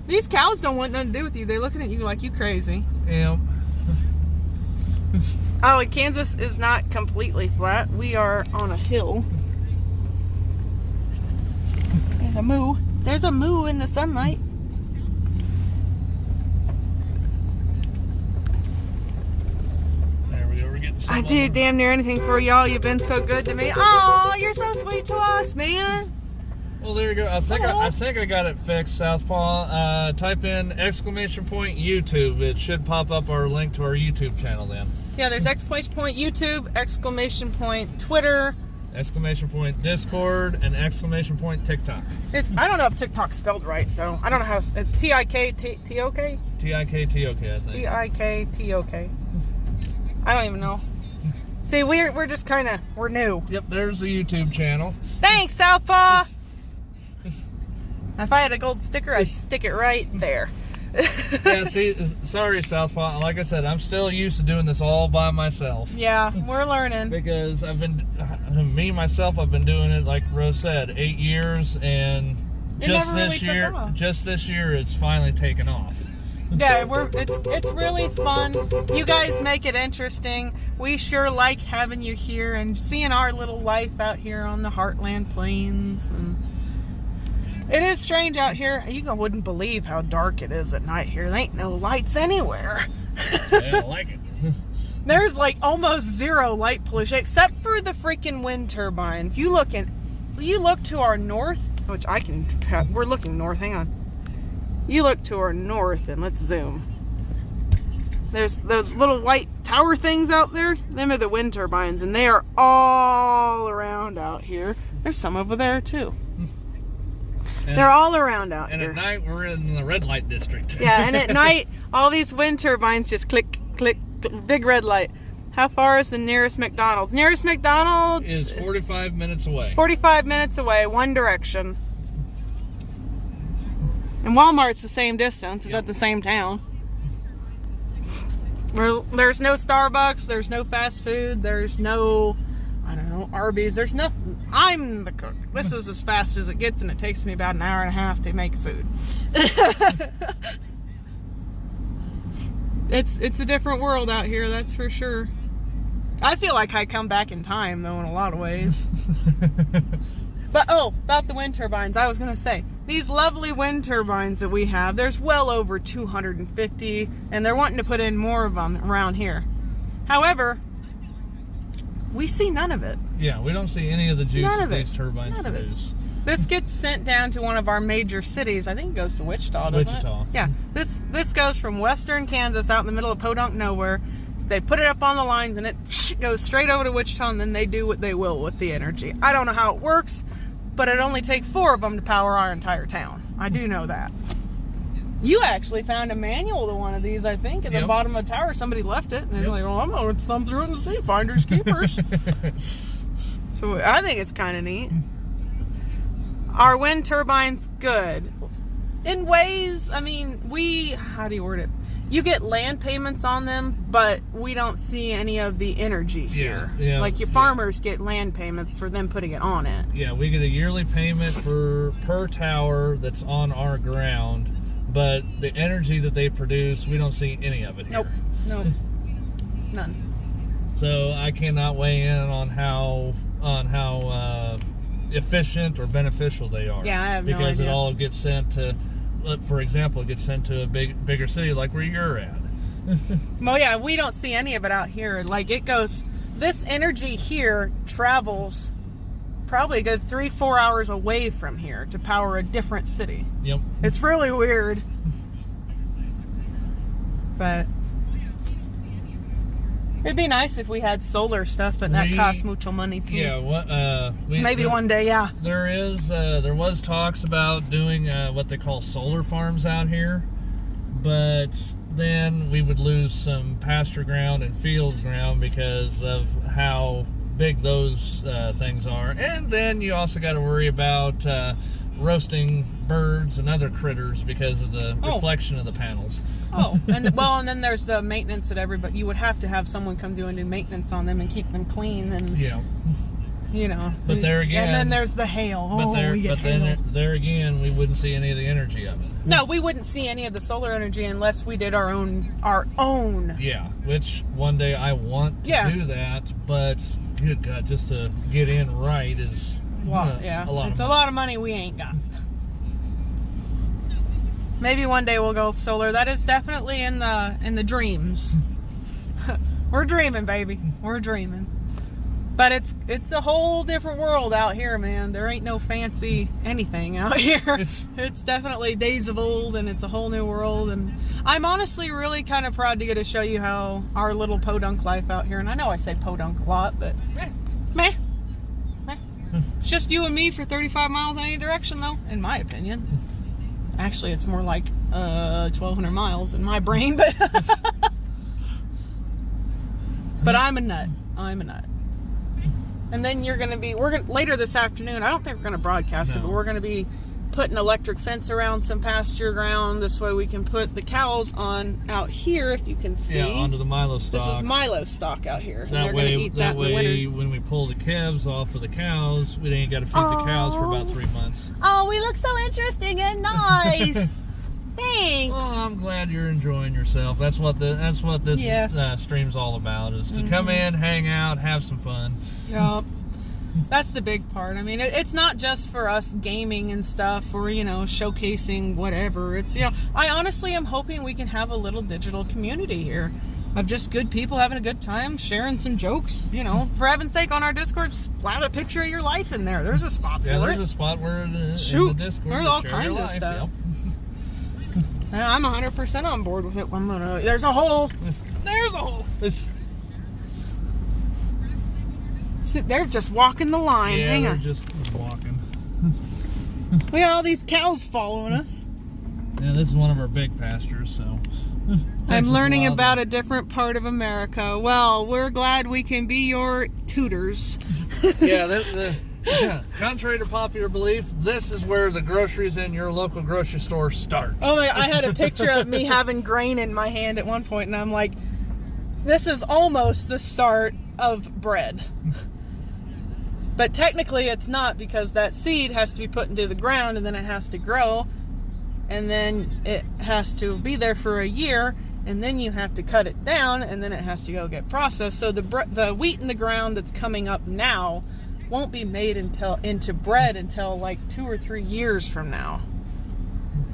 These cows don't want nothing to do with you. They're looking at you like you crazy. Yep. Oh, and Kansas is not completely flat. We are on a hill. There's a moo. There's a moo in the sunlight. There we go. We're getting I some do damn near anything for y'all. You've been so good to me. Oh, you're so sweet to us, man. Well, there you go. I think I got it fixed, Southpaw. Type in !YouTube. It should pop up our link to our YouTube channel then. Yeah, there's exclamation point YouTube, exclamation point Twitter. Exclamation point Discord and exclamation point TikTok. I don't know if TikTok's spelled right though. I don't know how it's T-I-K-T-O-K? T-I-K-T-O-K, I think. T-I-K-T-O-K. I don't even know. See, we're just kind of, we're new. Yep, there's the YouTube channel. Thanks, Southpaw! If I had a gold sticker, I'd stick it right there. Yeah, see, sorry, Southpaw. Like I said, I'm still used to doing this all by myself. Yeah, we're learning. Because I've been doing it, like Rose said, 8 years, and just this year, it's finally taken off. Yeah, it's really fun. You guys make it interesting. We sure like having you here and seeing our little life out here on the Heartland Plains. And it is strange out here. You wouldn't believe how dark it is at night here. There ain't no lights anywhere. Yeah, I like it. There's like almost zero light pollution except for the freaking wind turbines. You look to our north, which we're looking north. Hang on. You look to our north and let's zoom. There's those little white tower things out there. Them are the wind turbines, and they are all around out here. There's some over there too. They're all around out here. And at night, we're in the red light district. Yeah, and at night, all these wind turbines just click, click, big red light. How far is the nearest McDonald's? Nearest McDonald's is 45 minutes away. 45 minutes away, one direction. And Walmart's the same distance. It's at the same town. There's no Starbucks. There's no fast food. There's no, I don't know, Arby's. There's nothing. I'm the cook. This is as fast as it gets, and it takes me about an hour and a half to make food. It's a different world out here, that's for sure. I feel like I come back in time, though, in a lot of ways. But, about the wind turbines, I was going to say, these lovely wind turbines that we have, there's well over 250, and they're wanting to put in more of them around here. However, we see none of it. Yeah, we don't see any of the juice that these turbines produce. This gets sent down to one of our major cities. I think it goes to Wichita, doesn't Wichita. it? Yeah. This goes from western Kansas out in the middle of podunk nowhere. They put it up on the lines, and it goes straight over to Wichita, and then they do what they will with the energy. I don't know how it works, but it only takes 4 of them to power our entire town. I do know that. You actually found a manual to one of these, I think, at the bottom of the tower. Somebody left it, and they're like, well, I'm going to thumb through it and see. Finders keepers. So I think it's kind of neat. Our wind turbine's good. In ways, I mean, how do you word it? You get land payments on them, but we don't see any of the energy here. Yeah, like your farmers get land payments for them putting it on it. Yeah, we get a yearly payment per tower that's on our ground, but the energy that they produce, we don't see any of it here. Nope. None. So I cannot weigh in on how efficient or beneficial they are. Yeah, I have no idea. Because it all gets sent to, for example, it gets sent to a bigger city like where you're at. Well, yeah, we don't see any of it out here. Like this energy here travels probably a good 3-4 hours away from here to power a different city. Yep. It's really weird. But it'd be nice if we had solar stuff, but that costs mucho money too. Yeah, maybe one day, yeah. There was talks about doing what they call solar farms out here, but then we would lose some pasture ground and field ground because of how big those things are. And then you also got to worry about roasting birds and other critters because of the reflection of the panels. Oh, and then there's the maintenance that everybody, you would have to have someone come do and do maintenance on them and keep them clean, and Yeah. you know. But there again, and then there's the hail. But hail. there again, we wouldn't see any of the energy of it. No, we wouldn't see any of the solar energy unless we did our own. Yeah, which one day I want to do that, but good God, just to get in right is a lot It's of a lot of money we ain't got. Maybe one day we'll go solar. That is definitely in the dreams. We're dreaming, baby. We're dreaming. But it's a whole different world out here, man. There ain't no fancy anything out here. It's definitely days of old, and it's a whole new world. And I'm honestly really kind of proud to get to show you how our little podunk life out here. And I know I say podunk a lot, but meh. It's just you and me for 35 miles in any direction, though, in my opinion. Actually, it's more like 1,200 miles in my brain, but but I'm a nut. And then later this afternoon, I don't think we're going to broadcast it, but we're going to be putting electric fence around some pasture ground. This way we can put the cows on out here, if you can see. Yeah, onto the Milo stock. This is Milo stock out here. And that they're way, going to eat that in the winter. When we pull the calves off of the cows, we ain't got to feed the cows for about 3 months. Oh, we look so interesting and nice. Thanks. Well, I'm glad you're enjoying yourself. That's what this stream's all about, is to come in, hang out, have some fun. Yep. That's the big part. I mean, it's not just for us gaming and stuff, or, showcasing whatever. It's, I honestly am hoping we can have a little digital community here of just good people having a good time, sharing some jokes, For heaven's sake, on our Discord, splat a picture of your life in there. There's a spot for it. Yeah, there's a spot where in the Discord, there's all kinds of stuff. Yep. I'm 100% on board with it. There's a hole. There's a hole. They're just walking the line. Yeah, Hang they're on. just walking. We got all these cows following us. Yeah, this is one of our big pastures, so. I'm learning about a different part of America. Well, we're glad we can be your tutors. Yeah, contrary to popular belief, this is where the groceries in your local grocery store start. Oh my, I had a picture of me having grain in my hand at one point, and I'm like, this is almost the start of bread. But technically it's not, because that seed has to be put into the ground, and then it has to grow, and then it has to be there for a year, and then you have to cut it down, and then it has to go get processed. So the wheat in the ground that's coming up now won't be made into bread until like 2 or 3 years from now,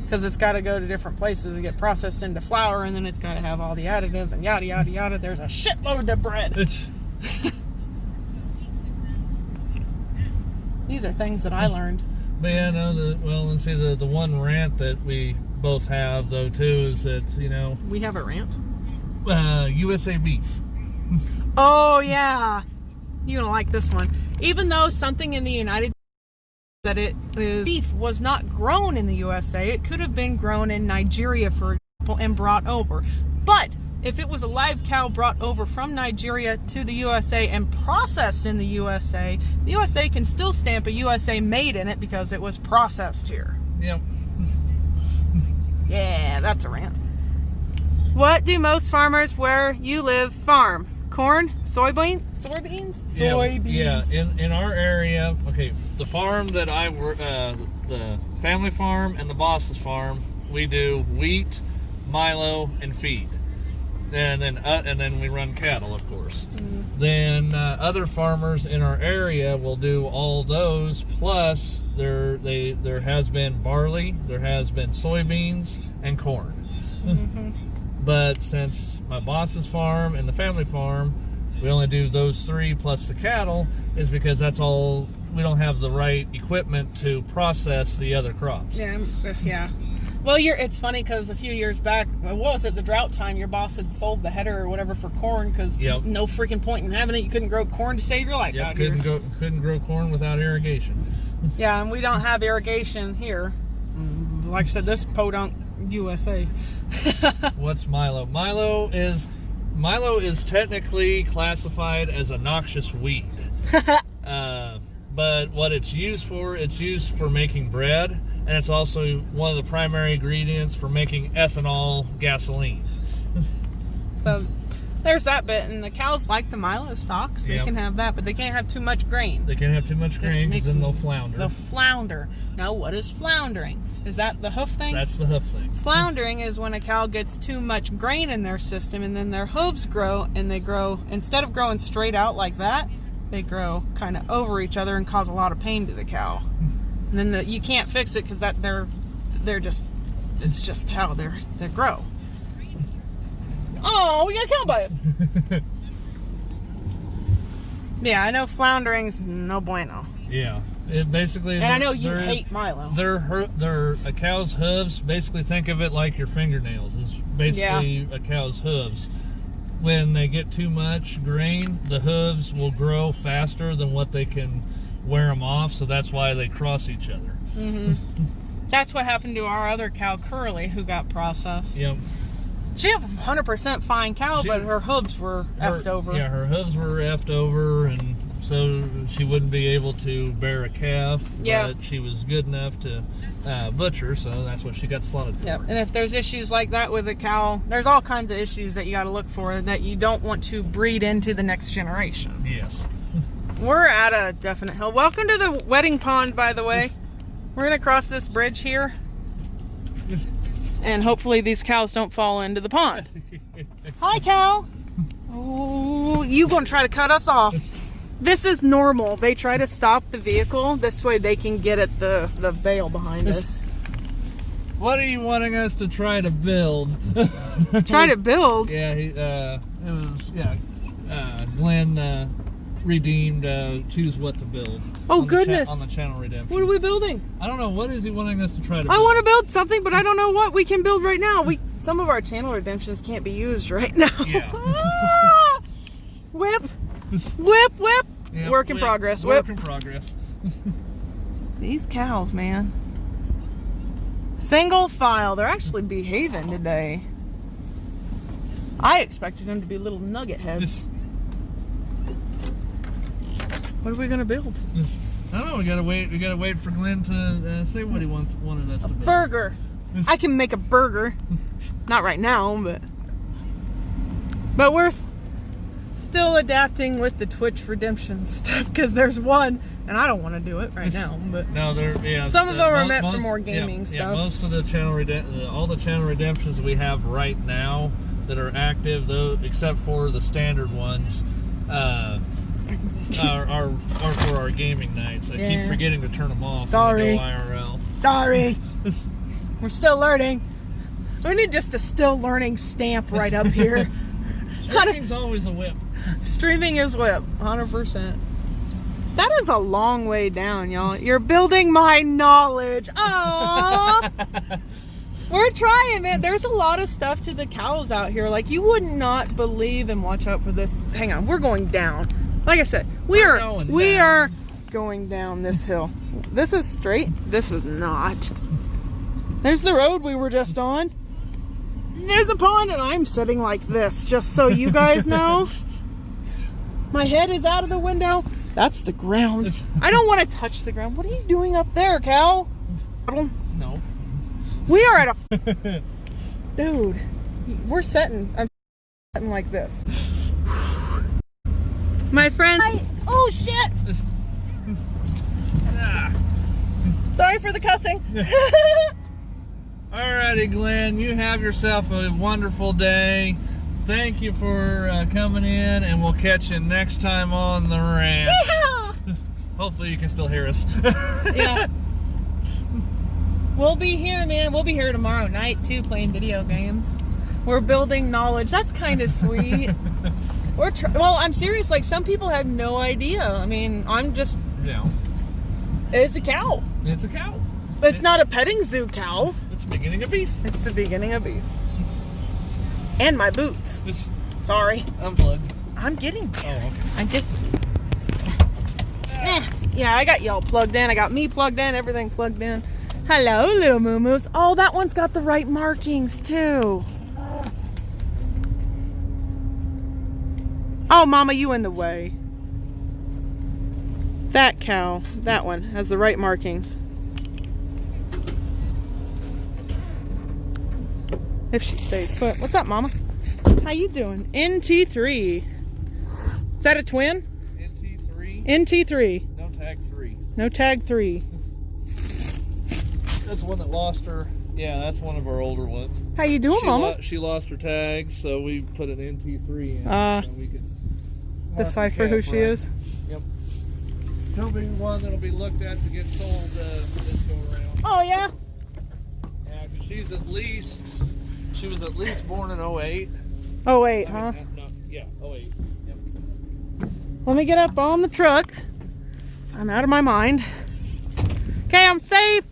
because it's got to go to different places and get processed into flour, and then it's got to have all the additives and yada yada yada. There's a shitload of bread. These are things that I learned. But yeah, no, the one rant that we both have, though, too, is that, we have a rant. USA beef. Oh yeah, you're gonna like this one. Even though something in the United that beef was not grown in the USA, it could have been grown in Nigeria, for example, and brought over. But if it was a live cow brought over from Nigeria to the USA and processed in the USA can still stamp a USA made in it because it was processed here. Yep. Yeah, that's a rant. What do most farmers where you live farm? Corn? Soybeans? Yeah, in our area, okay, the farm that I work, the family farm and the boss's farm, we do wheat, milo, and feed. And then we run cattle, of course. Then other farmers in our area will do all those, plus there has been barley, there has been soybeans, and corn. But since my boss's farm and the family farm, we only do those 3 plus the cattle, is because that's all, we don't have the right equipment to process the other crops. Yeah. Well, it's funny because a few years back, what was it, the drought time, your boss had sold the header or whatever for corn because no freaking point in having it. You couldn't grow corn to save your life out here. Couldn't grow corn without irrigation. Yeah, and we don't have irrigation here. Like I said, this podunk USA. What's Milo? Milo is technically classified as a noxious weed. But what it's used for making bread, and it's also one of the primary ingredients for making ethanol gasoline. So there's that bit, and the cows like the Milo stalks. They can have that, but they can't have too much grain. They can't have too much grain because then they'll flounder. They'll flounder. Now, what is floundering? Is that the hoof thing? That's the hoof thing. Floundering is when a cow gets too much grain in their system, and then their hooves grow, and they grow, instead of growing straight out like that, they grow kind of over each other and cause a lot of pain to the cow. And then you can't fix it because it's just how they grow. Oh, we got cow bias. Yeah, I know floundering's no bueno. Yeah, it basically. And I know you hate Milo. A cow's hooves. Basically, think of it like your fingernails. It's basically a cow's hooves. When they get too much grain, the hooves will grow faster than what they can wear them off. So that's why they cross each other. Mm-hmm. That's what happened to our other cow, Curly, who got processed. Yep. She was a 100% fine cow, but her hooves were effed over. Yeah, her hooves were effed over, and so she wouldn't be able to bear a calf. Yeah. But she was good enough to butcher, so that's what she got slotted for. Yep. And if there's issues like that with a cow, there's all kinds of issues that you got to look for that you don't want to breed into the next generation. Yes. We're at a definite hill. Welcome to the wedding pond, by the way. We're going to cross this bridge here. And hopefully these cows don't fall into the pond. Hi, cow. Oh, you going to try to cut us off. This is normal. They try to stop the vehicle. This way they can get at the veil behind us. What are you wanting us to try to build? Try to build? Yeah, Glenn redeemed choose what to build. Oh, goodness. On the channel redemption. What are we building? I don't know. What is he wanting us to try to build? I want to build something, but I don't know what we can build right now. Some of our channel redemptions can't be used right now. Yeah. Whip. Whip, whip. Yep, Work in progress. Work Whip. in progress. These cows, man. Single file. They're actually behaving today. I expected them to be little nugget heads. What are we gonna build? I don't know. We gotta wait. We gotta wait for Glenn to say what he wanted us to build. Burger. I can make a burger. Not right now, but we're still adapting with the Twitch redemption stuff because there's one, and I don't want to do it right now. But no, some of them are meant for more gaming stuff. Yeah, most of the channel all the channel redemptions we have right now that are active, though, except for the standard ones. Are for our gaming nights. I keep forgetting to turn them off. Sorry. When we go IRL. Sorry. We're still learning. We need just a still learning stamp right up here. Streaming's always a whip. Streaming is whip, 100%. That is a long way down, y'all. You're building my knowledge. Aww. We're trying, man. There's a lot of stuff to the cows out here. Like, you would not believe, and watch out for this. Hang on, we're going down. Like I said, we are going down this hill. This is straight. This is not. There's the road we were just on. There's a pond, and I'm sitting like this, just so you guys know. My head is out of the window. That's the ground. I don't want to touch the ground. What are you doing up there, cow? No. We are at a... Dude, we're setting... I'm setting like this. My friend... Oh, shit! Sorry for the cussing. Alrighty, Glenn, you have yourself a wonderful day. Thank you for coming in, and we'll catch you next time on the ranch. Yeah. Hopefully you can still hear us. Yeah. We'll be here, man. We'll be here tomorrow night, too, playing video games. We're building knowledge. That's kind of sweet. Well, I'm serious. Like, some people have no idea. I mean, I'm just... Yeah. It's a cow. It's a cow. It's not a petting zoo cow. It's the beginning of beef. It's the beginning of beef. And my boots. Sorry. Unplug. I'm getting... Oh, okay. I'm getting... Yeah, I got y'all plugged in. I got me plugged in. Everything plugged in. Hello, little moo-moos. Oh, that one's got the right markings, too. Oh, Mama, you in the way. That cow, that one, has the right markings. If she stays put. What's up, Mama? How you doing? NT3. Is that a twin? NT3. NT3. No tag 3. No tag 3. That's one that lost her. Yeah, that's one of our older ones. How you doing, Mama? She lost her tag, so we put an NT3 in. So we could decipher who she is. Yep. She'll be one that'll be looked at to get sold this go around. Oh, yeah? Yeah, because she was at least born in 08. Oh, wait, huh? No, yeah, 08. Yep. Let me get up on the truck. So I'm out of my mind. Okay, I'm safe.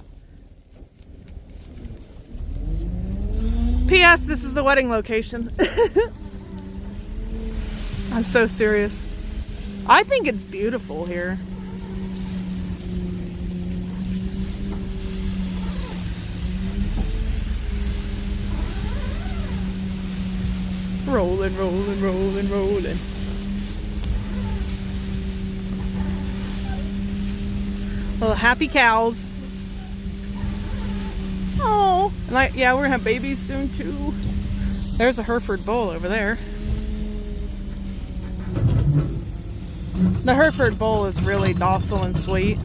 P.S. This is the wedding location. I'm so serious. I think it's beautiful here. Rolling, rolling, rolling, rolling. Little happy cows. Oh, like yeah, we're gonna have babies soon too. There's a Hereford bull over there. The Hereford bull is really docile and sweet.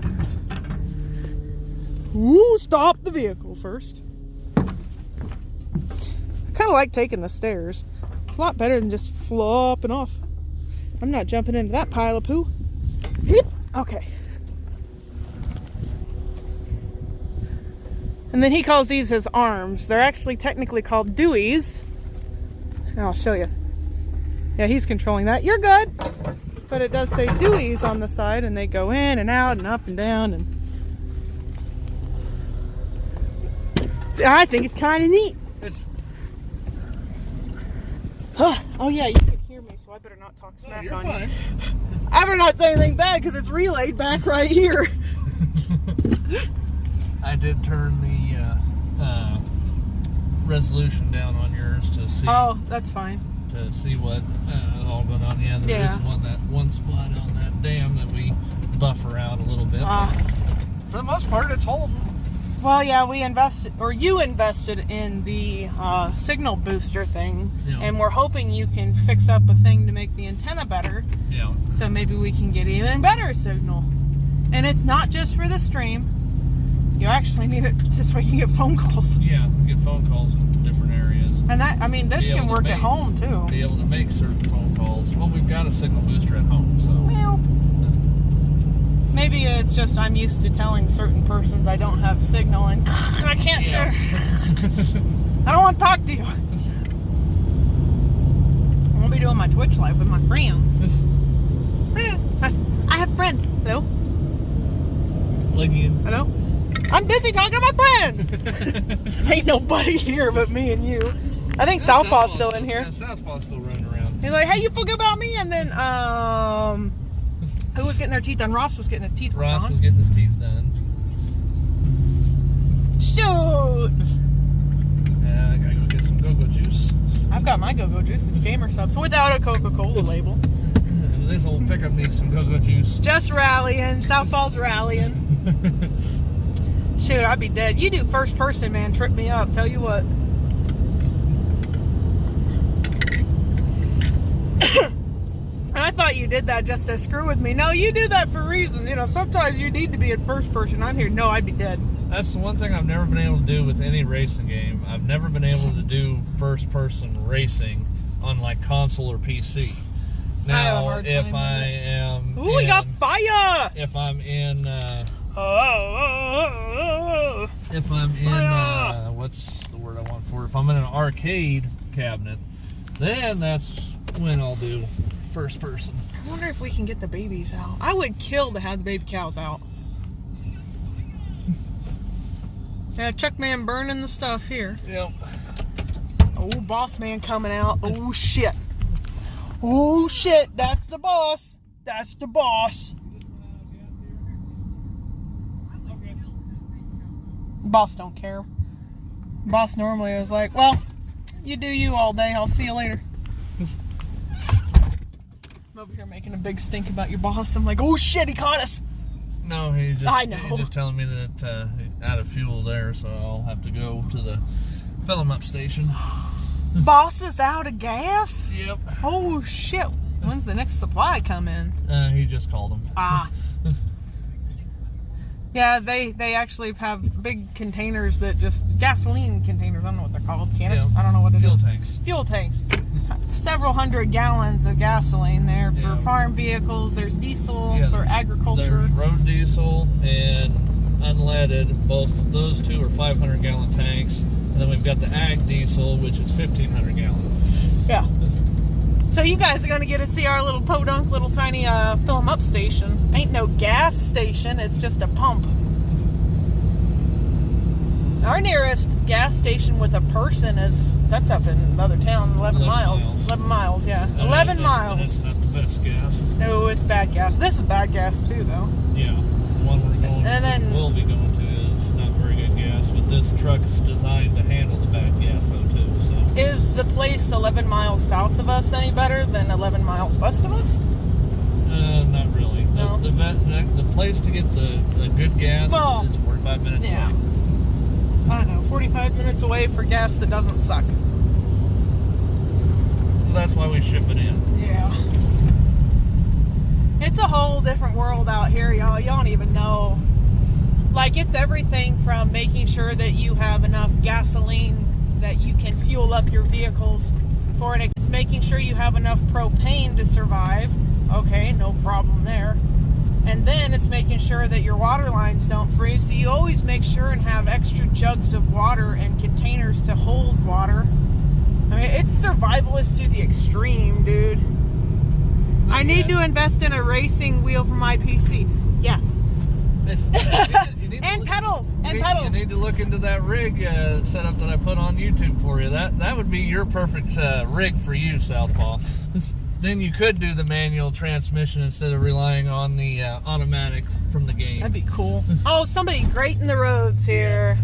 Ooh, stop the vehicle first. I kind of like taking the stairs. It's a lot better than just flopping off. I'm not jumping into that pile of poo. Yep. Okay. And then he calls these his arms. They're actually technically called Deweys. And I'll show you. Yeah, he's controlling that. You're good. But it does say Deweys on the side, and they go in and out and up and down. And I think it's kind of neat. Oh yeah, you can hear me, so I better not talk smack you're on fine. you. I better not say anything bad because it's relayed back right here. I did turn the resolution down on yours to see. Oh, that's fine. To see what all going on. Yeah, there is one spot on that dam that we buffer out a little bit. For the most part, it's holding. Well, yeah, we invested, or you invested in the signal booster thing, and we're hoping you can fix up a thing to make the antenna better. Yeah. So maybe we can get even better signal. And it's not just for the stream. You actually need it just so we can get phone calls. Yeah, we get phone calls in different areas. And that, I mean, this can work at home too. Be able to make certain phone calls. Well, we've got a signal booster at home, so. Well, maybe it's just I'm used to telling certain persons I don't have signal and I can't hear. I don't want to talk to you. I'm going to be doing my Twitch live with my friends. I have friends. Hello? Again. Hello? I'm busy talking to my friends. Ain't nobody here but me and you. I think Southpaw's still in here. Yeah, Southpaw's still running around. He's like, hey, you forget about me? And then, who was getting their teeth done? Ross was getting his teeth done. Ross was getting his teeth done. Shoot! Yeah, I gotta go get some go-go juice. I've got my go-go juice. It's Gamer Subs without a Coca-Cola label. This old pickup needs some go-go juice. Just rallying. Southpaw's rallying. Shoot, I'd be dead. You do first person, man. Trip me up. Tell you what. And I thought you did that just to screw with me. No, you do that for reasons. You know, sometimes you need to be in first person. I'm here. No, I'd be dead. That's the one thing I've never been able to do with any racing game. I've never been able to do first person racing on like console or PC. Now, if I am... Ooh, we got fire! If I'm in... if I'm in... what's the word I want for it? If I'm in an arcade cabinet, then that's when I'll do first person. I wonder if we can get the babies out. I would kill to have the baby cows out. Yeah, Chuck Man burning the stuff here. Yep. Oh, boss man coming out. Oh, shit. Oh, shit. That's the boss. That's the boss. Boss don't care. Boss normally is like, well, you do you all day. I'll see you later. I'm over here making a big stink about your boss. I'm like, oh shit, he caught us. No, he's just, I know. He's just telling me that he's out of fuel there, so I'll have to go to the fill him up station. Boss is out of gas? Yep. Oh shit. When's the next supply come in? He just called him. Ah. Yeah, they actually have big containers that just, gasoline containers, I don't know what they're called, canisters, I don't know what it is. Fuel tanks. Fuel tanks. Several hundred gallons of gasoline there for farm vehicles. There's diesel for agriculture. There's road diesel and unleaded. Both those two are 500-gallon tanks. And then we've got the ag diesel, which is 1,500 gallon. Yeah. So you guys are going to get to see our little podunk, little tiny fill 'em up station. Ain't no gas station, it's just a pump. Our nearest gas station with a person that's up in another town, 11 miles. 11 miles, yeah. 11 miles. And it's not the best gas. No, it's bad gas. This is bad gas too, though. Yeah. The one we'll be going to is not very good gas, but this truck is designed to handle the bad gas though too. So. Is the place 11 miles south of us any better than 11 miles west of us? Not really. No. The place to get the good gas is 45 minutes away. I don't know, 45 minutes away for gas that doesn't suck. So that's why we ship it in. Yeah. It's a whole different world out here, y'all. Y'all don't even know. Like, it's everything from making sure that you have enough gasoline that you can fuel up your vehicles for it. It's making sure you have enough propane to survive. Okay, no problem there. And then it's making sure that your water lines don't freeze. So you always make sure and have extra jugs of water and containers to hold water. I mean, it's survivalist to the extreme, dude. I need to invest in a racing wheel for my PC. Yes. And pedals. You need to look into that rig setup that I put on YouTube for you. That would be your perfect rig for you, Southpaw. Then you could do the manual transmission instead of relying on the automatic from the game. That'd be cool. Oh, somebody grading the roads here.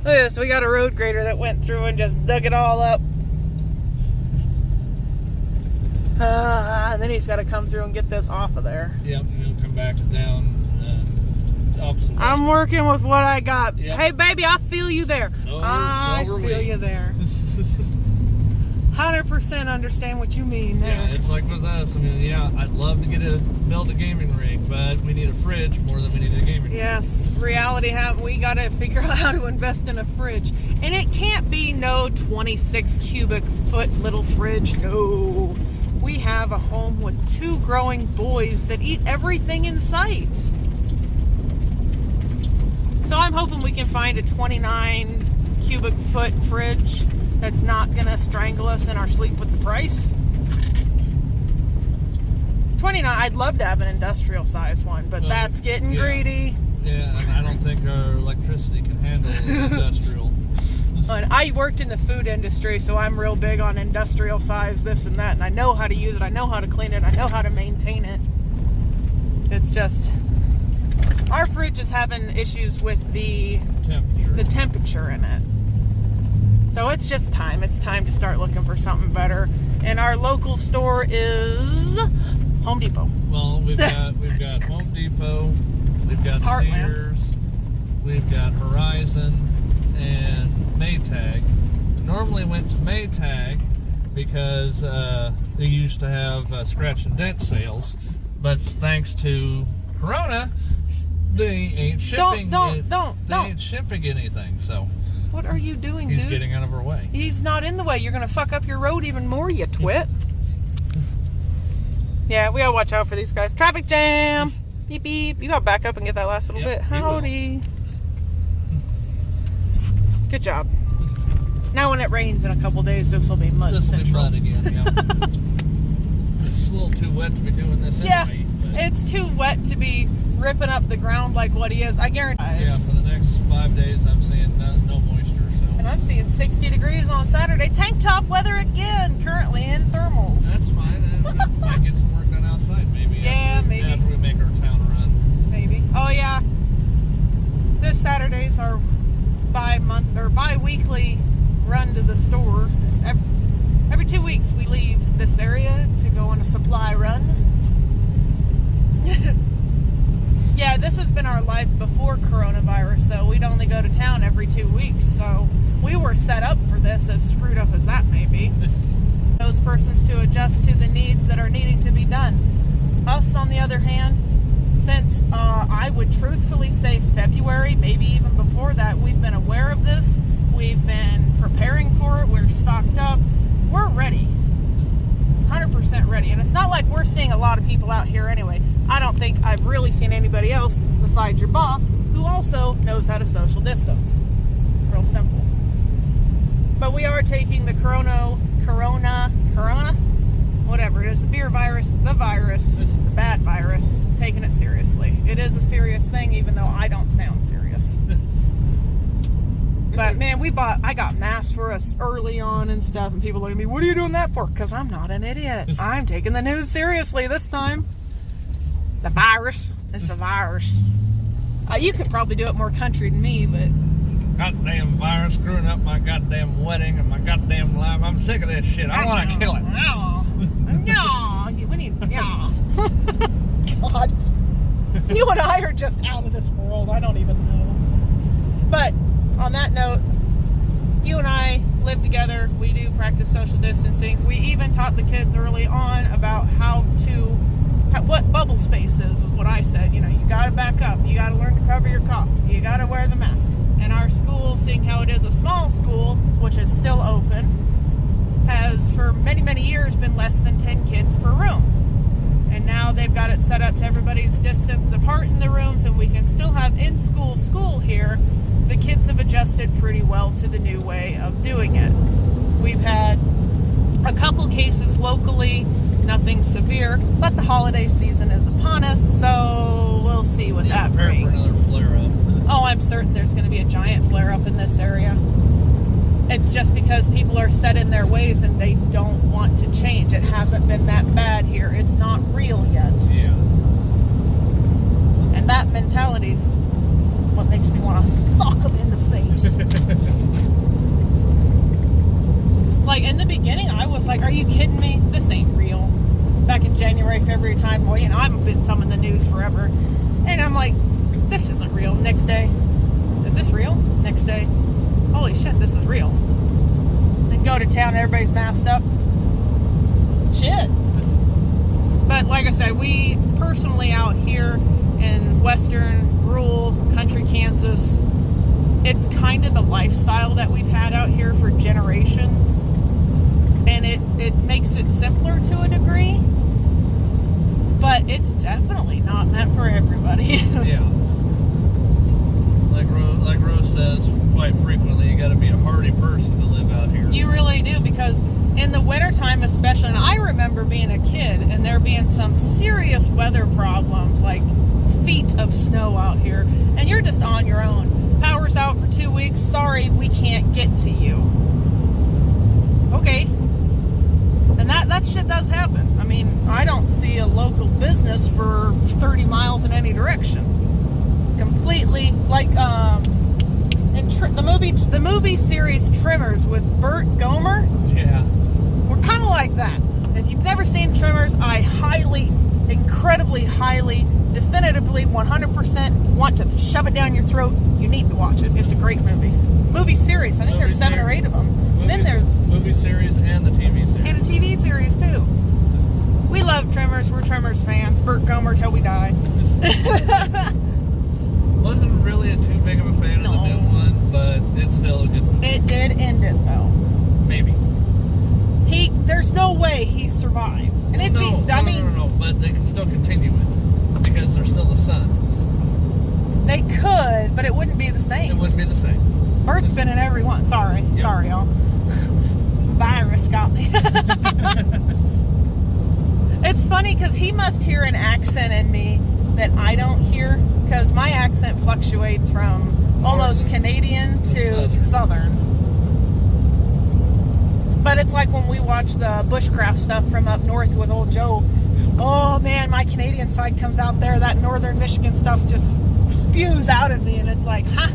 Look at this. We got a road grader that went through and just dug it all up. And then he's got to come through and get this off of there. Yep, and he'll come back down opposite way. I'm working with what I got. Yep. Hey, baby, I feel you there. I feel you there. 100% understand what you mean there. Yeah, it's like with us. I mean, yeah, I'd love to build a gaming rig, but we need a fridge more than we need a gaming rig. Yes, reality we got to figure out how to invest in a fridge. And it can't be no 26 cubic foot little fridge. No. We have a home with 2 growing boys that eat everything in sight. So I'm hoping we can find a 29 cubic foot fridge that's not gonna strangle us in our sleep with the price. 29, I'd love to have an industrial size one, but that's getting greedy. Yeah, and I don't think our electricity can handle industrial. I worked in the food industry, so I'm real big on industrial size, this and that, and I know how to use it, I know how to clean it, I know how to maintain it. It's just, our fridge is having issues with the temperature in it. So it's just time. It's time to start looking for something better. And our local store is Home Depot. Well, we've got Home Depot, we've got Heartland. Sears, we've got Horizon, and Maytag. Normally went to Maytag because they used to have scratch and dent sales, but thanks to Corona, they ain't shipping. They ain't shipping anything. So. What are you doing, dude? He's getting out of our way. He's not in the way. You're gonna fuck up your road even more, you twit. Yeah, we gotta watch out for these guys. Traffic jam. Beep beep. You gotta back up and get that last little bit. Howdy. Good job. Now when it rains in a couple days, this will be mud central. This will be mud again, yeah. It's a little too wet to be doing this anyway. Yeah, it's too wet to be ripping up the ground like what he is. I guarantee. Yeah, for the next 5 days, I'm seeing no moisture. So. And I'm seeing 60 degrees on Saturday. Tank top weather again, currently in thermals. That's fine. Might get some work done outside, maybe. Yeah, maybe. After we make our town run. Maybe. Oh, yeah. This Saturday's our the store. Every 2 weeks we leave this area to go on a supply run. Yeah, this has been our life before coronavirus, though. We'd only go to town every 2 weeks, so we were set up for this, as screwed up as that may be. Those persons to adjust to the needs that are needing to be done. Us, on the other hand, since I would truthfully say February, maybe even before that, we've been aware of this. We've been preparing for it. We're stocked up. We're ready. 100% ready. And it's not like we're seeing a lot of people out here anyway. I don't think I've really seen anybody else besides your boss who also knows how to social distance. Real simple. But we are taking the corona, whatever it is, the beer virus, the bad virus, taking it seriously. It is a serious thing, even though I don't sound serious. But man, I got masks for us early on and stuff, and people look at me, what are you doing that for? Because I'm not an idiot. I'm taking the news seriously this time. The virus. It's a virus. You could probably do it more country than me, but... Goddamn virus screwing up my goddamn wedding and my goddamn life. I'm sick of this shit. I want to kill it. No, we need... Yeah. God. You and I are just out of this world. I don't even know. But... on that note, you and I live together. We do practice social distancing. We even taught the kids early on about what bubble space is what I said. You know, you got to back up. You got to learn to cover your cough. You got to wear the mask. And our school, seeing how it is a small school, which is still open, has for many, many years been less than 10 kids per room. And now they've got it set up to everybody's distance apart in the rooms, and we can still have school here. The kids have adjusted pretty well to the new way of doing it. We've had a couple cases locally, nothing severe, but the holiday season is upon us, so we'll see what that brings. For another flare-up. Oh, I'm certain there's going to be a giant flare-up in this area. It's just because people are set in their ways and they don't want to change. It hasn't been that bad here. It's not real yet. Yeah. And that mentality's what makes me want to sock them in the face. Like, in the beginning, I was like, are you kidding me? This ain't real. Back in January, February time, boy, you know, I've been thumbing the news forever. And I'm like, this isn't real. Next day, is this real? Next day, holy shit, this is real. Then go to town, everybody's masked up. Shit. But like I said, we personally out here in western, rural, country Kansas, it's kind of the lifestyle that we've had out here for generations. And it makes it simpler to a degree. But it's definitely not meant for everybody. Yeah. Like Rose says quite frequently, you got to be a hardy person to live out here. You really do, because in the wintertime especially, and I remember being a kid and there being some serious weather problems, like feet of snow out here, and you're just on your own. Power's out for 2 weeks. Sorry, we can't get to you. Okay. And that shit does happen. I mean, I don't see a local business for 30 miles in any direction. Completely, like in the movie series Tremors with Burt Gomer. Yeah. We're kind of like that. If you've never seen Tremors, I incredibly highly, definitively, 100% want to shove it down your throat. You need to watch it. It's a great movie. Movie series. I think there's 7 or 8 of them. And then there's movie series and the TV series. And a TV series too. We love Tremors. We're Tremors fans. Burt Gomer till we die. Wasn't really too big of a fan of the new one, but it's still a good one. It did end it though. Maybe. There's no way he survived. And if no, but they can still continue it because they're still the sun. They could, but it wouldn't be the same. It wouldn't be the same. Bert's been in every one. Sorry, y'all. Virus got me. It's funny because he must hear an accent in me that I don't hear, because my accent fluctuates from almost Canadian to Southern. But it's like when we watch the bushcraft stuff from up north with old Joe. Oh man, my Canadian side comes out there. That northern Michigan stuff just spews out of me, and it's like, huh?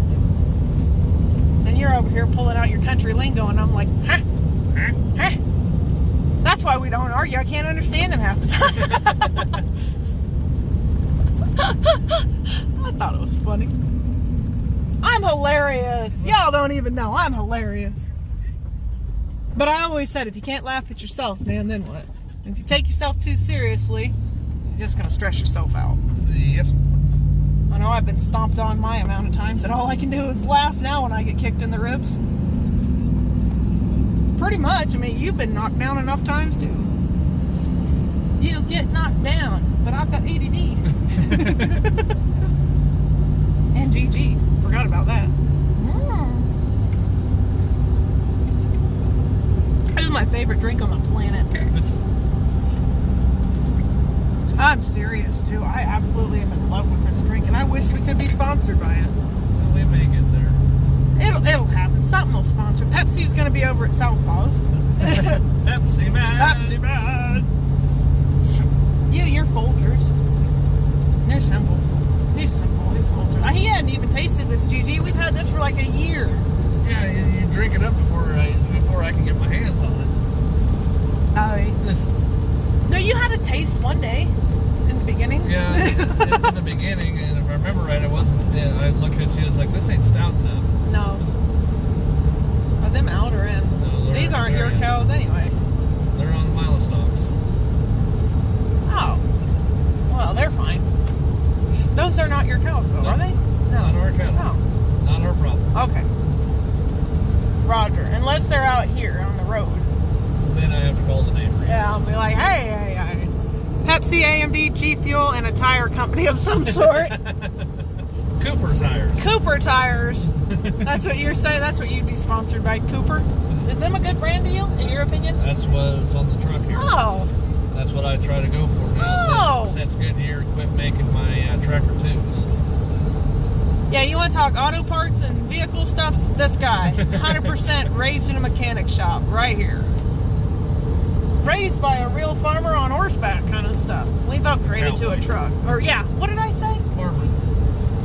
And you're over here pulling out your country lingo, and I'm like, huh? Huh? That's why we don't argue. I can't understand him half the time. I thought it was funny. I'm hilarious. Y'all don't even know. I'm hilarious. But I always said, if you can't laugh at yourself, man, then what? If you take yourself too seriously, you're just going to stress yourself out. Yes. I know I've been stomped on my amount of times that all I can do is laugh now when I get kicked in the ribs. Pretty much. I mean, you've been knocked down enough times too. You get knocked down, but I've got ADD. And GG. Forgot about that. This is my favorite drink on the planet. I'm serious too. I absolutely am in love with this drink, and I wish we could be sponsored by it. Well, we may get there. It'll happen. Something will sponsor. Pepsi's going to be over at Southpaws. Pepsi Man. Pepsi Man. You're Folgers. They're simple. He's simple. He's Folgers. He hadn't even tasted this, GG. We've had this for like a year. Yeah, you drink it up before I can get my hands on it. Sorry. No, you had a taste one day in the beginning. Yeah, in the beginning, and if I remember right, I wasn't. Yeah, I looked at you, it's like, this ain't stout enough. No. Are them out or in? No, these aren't your in. cows anyway. They're on the Milestocks. Oh. Well, they're fine. Those are not your cows, though, No. are they? No. Not our cattle. No. Not our problem. Okay. Roger. Unless they're out here on the road. Then I have to call the neighbor. Yeah, I'll be like, hey. Pepsi, AMD, G Fuel, and a tire company of some sort. Cooper Tires. Cooper Tires. That's what you're saying? That's what you'd be sponsored by, Cooper? Is them a good brand to you, in your opinion? That's what's on the truck here. Oh. That's what I try to go for now since Goodyear quit making my Tracker 2s. Yeah, you want to talk auto parts and vehicle stuff? This guy, 100% raised in a mechanic shop, right here. Raised by a real farmer on horseback kind of stuff. We've upgraded to a truck. Or, yeah, what did I say? Farmer.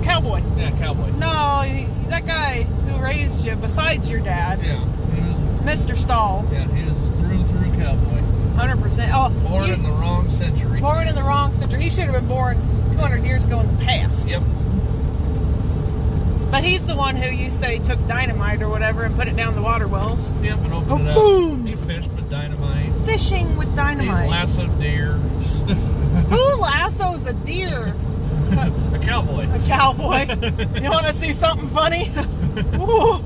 Cowboy. Yeah, cowboy. No, that guy who raised you, besides your dad, Yeah, he was. Mr. Stahl. Yeah, he was through cowboy. 100%. Oh, Born in the wrong century. Born in the wrong century. He should have been born 200 years ago in the past. Yep. But he's the one who you say took dynamite or whatever and put it down the water wells. Yep, and opened it up. Boom! He fished with dynamite. Fishing with dynamite. He lassoed deer. Who lassos a deer? A cowboy. A cowboy. You want to see something funny? Ooh.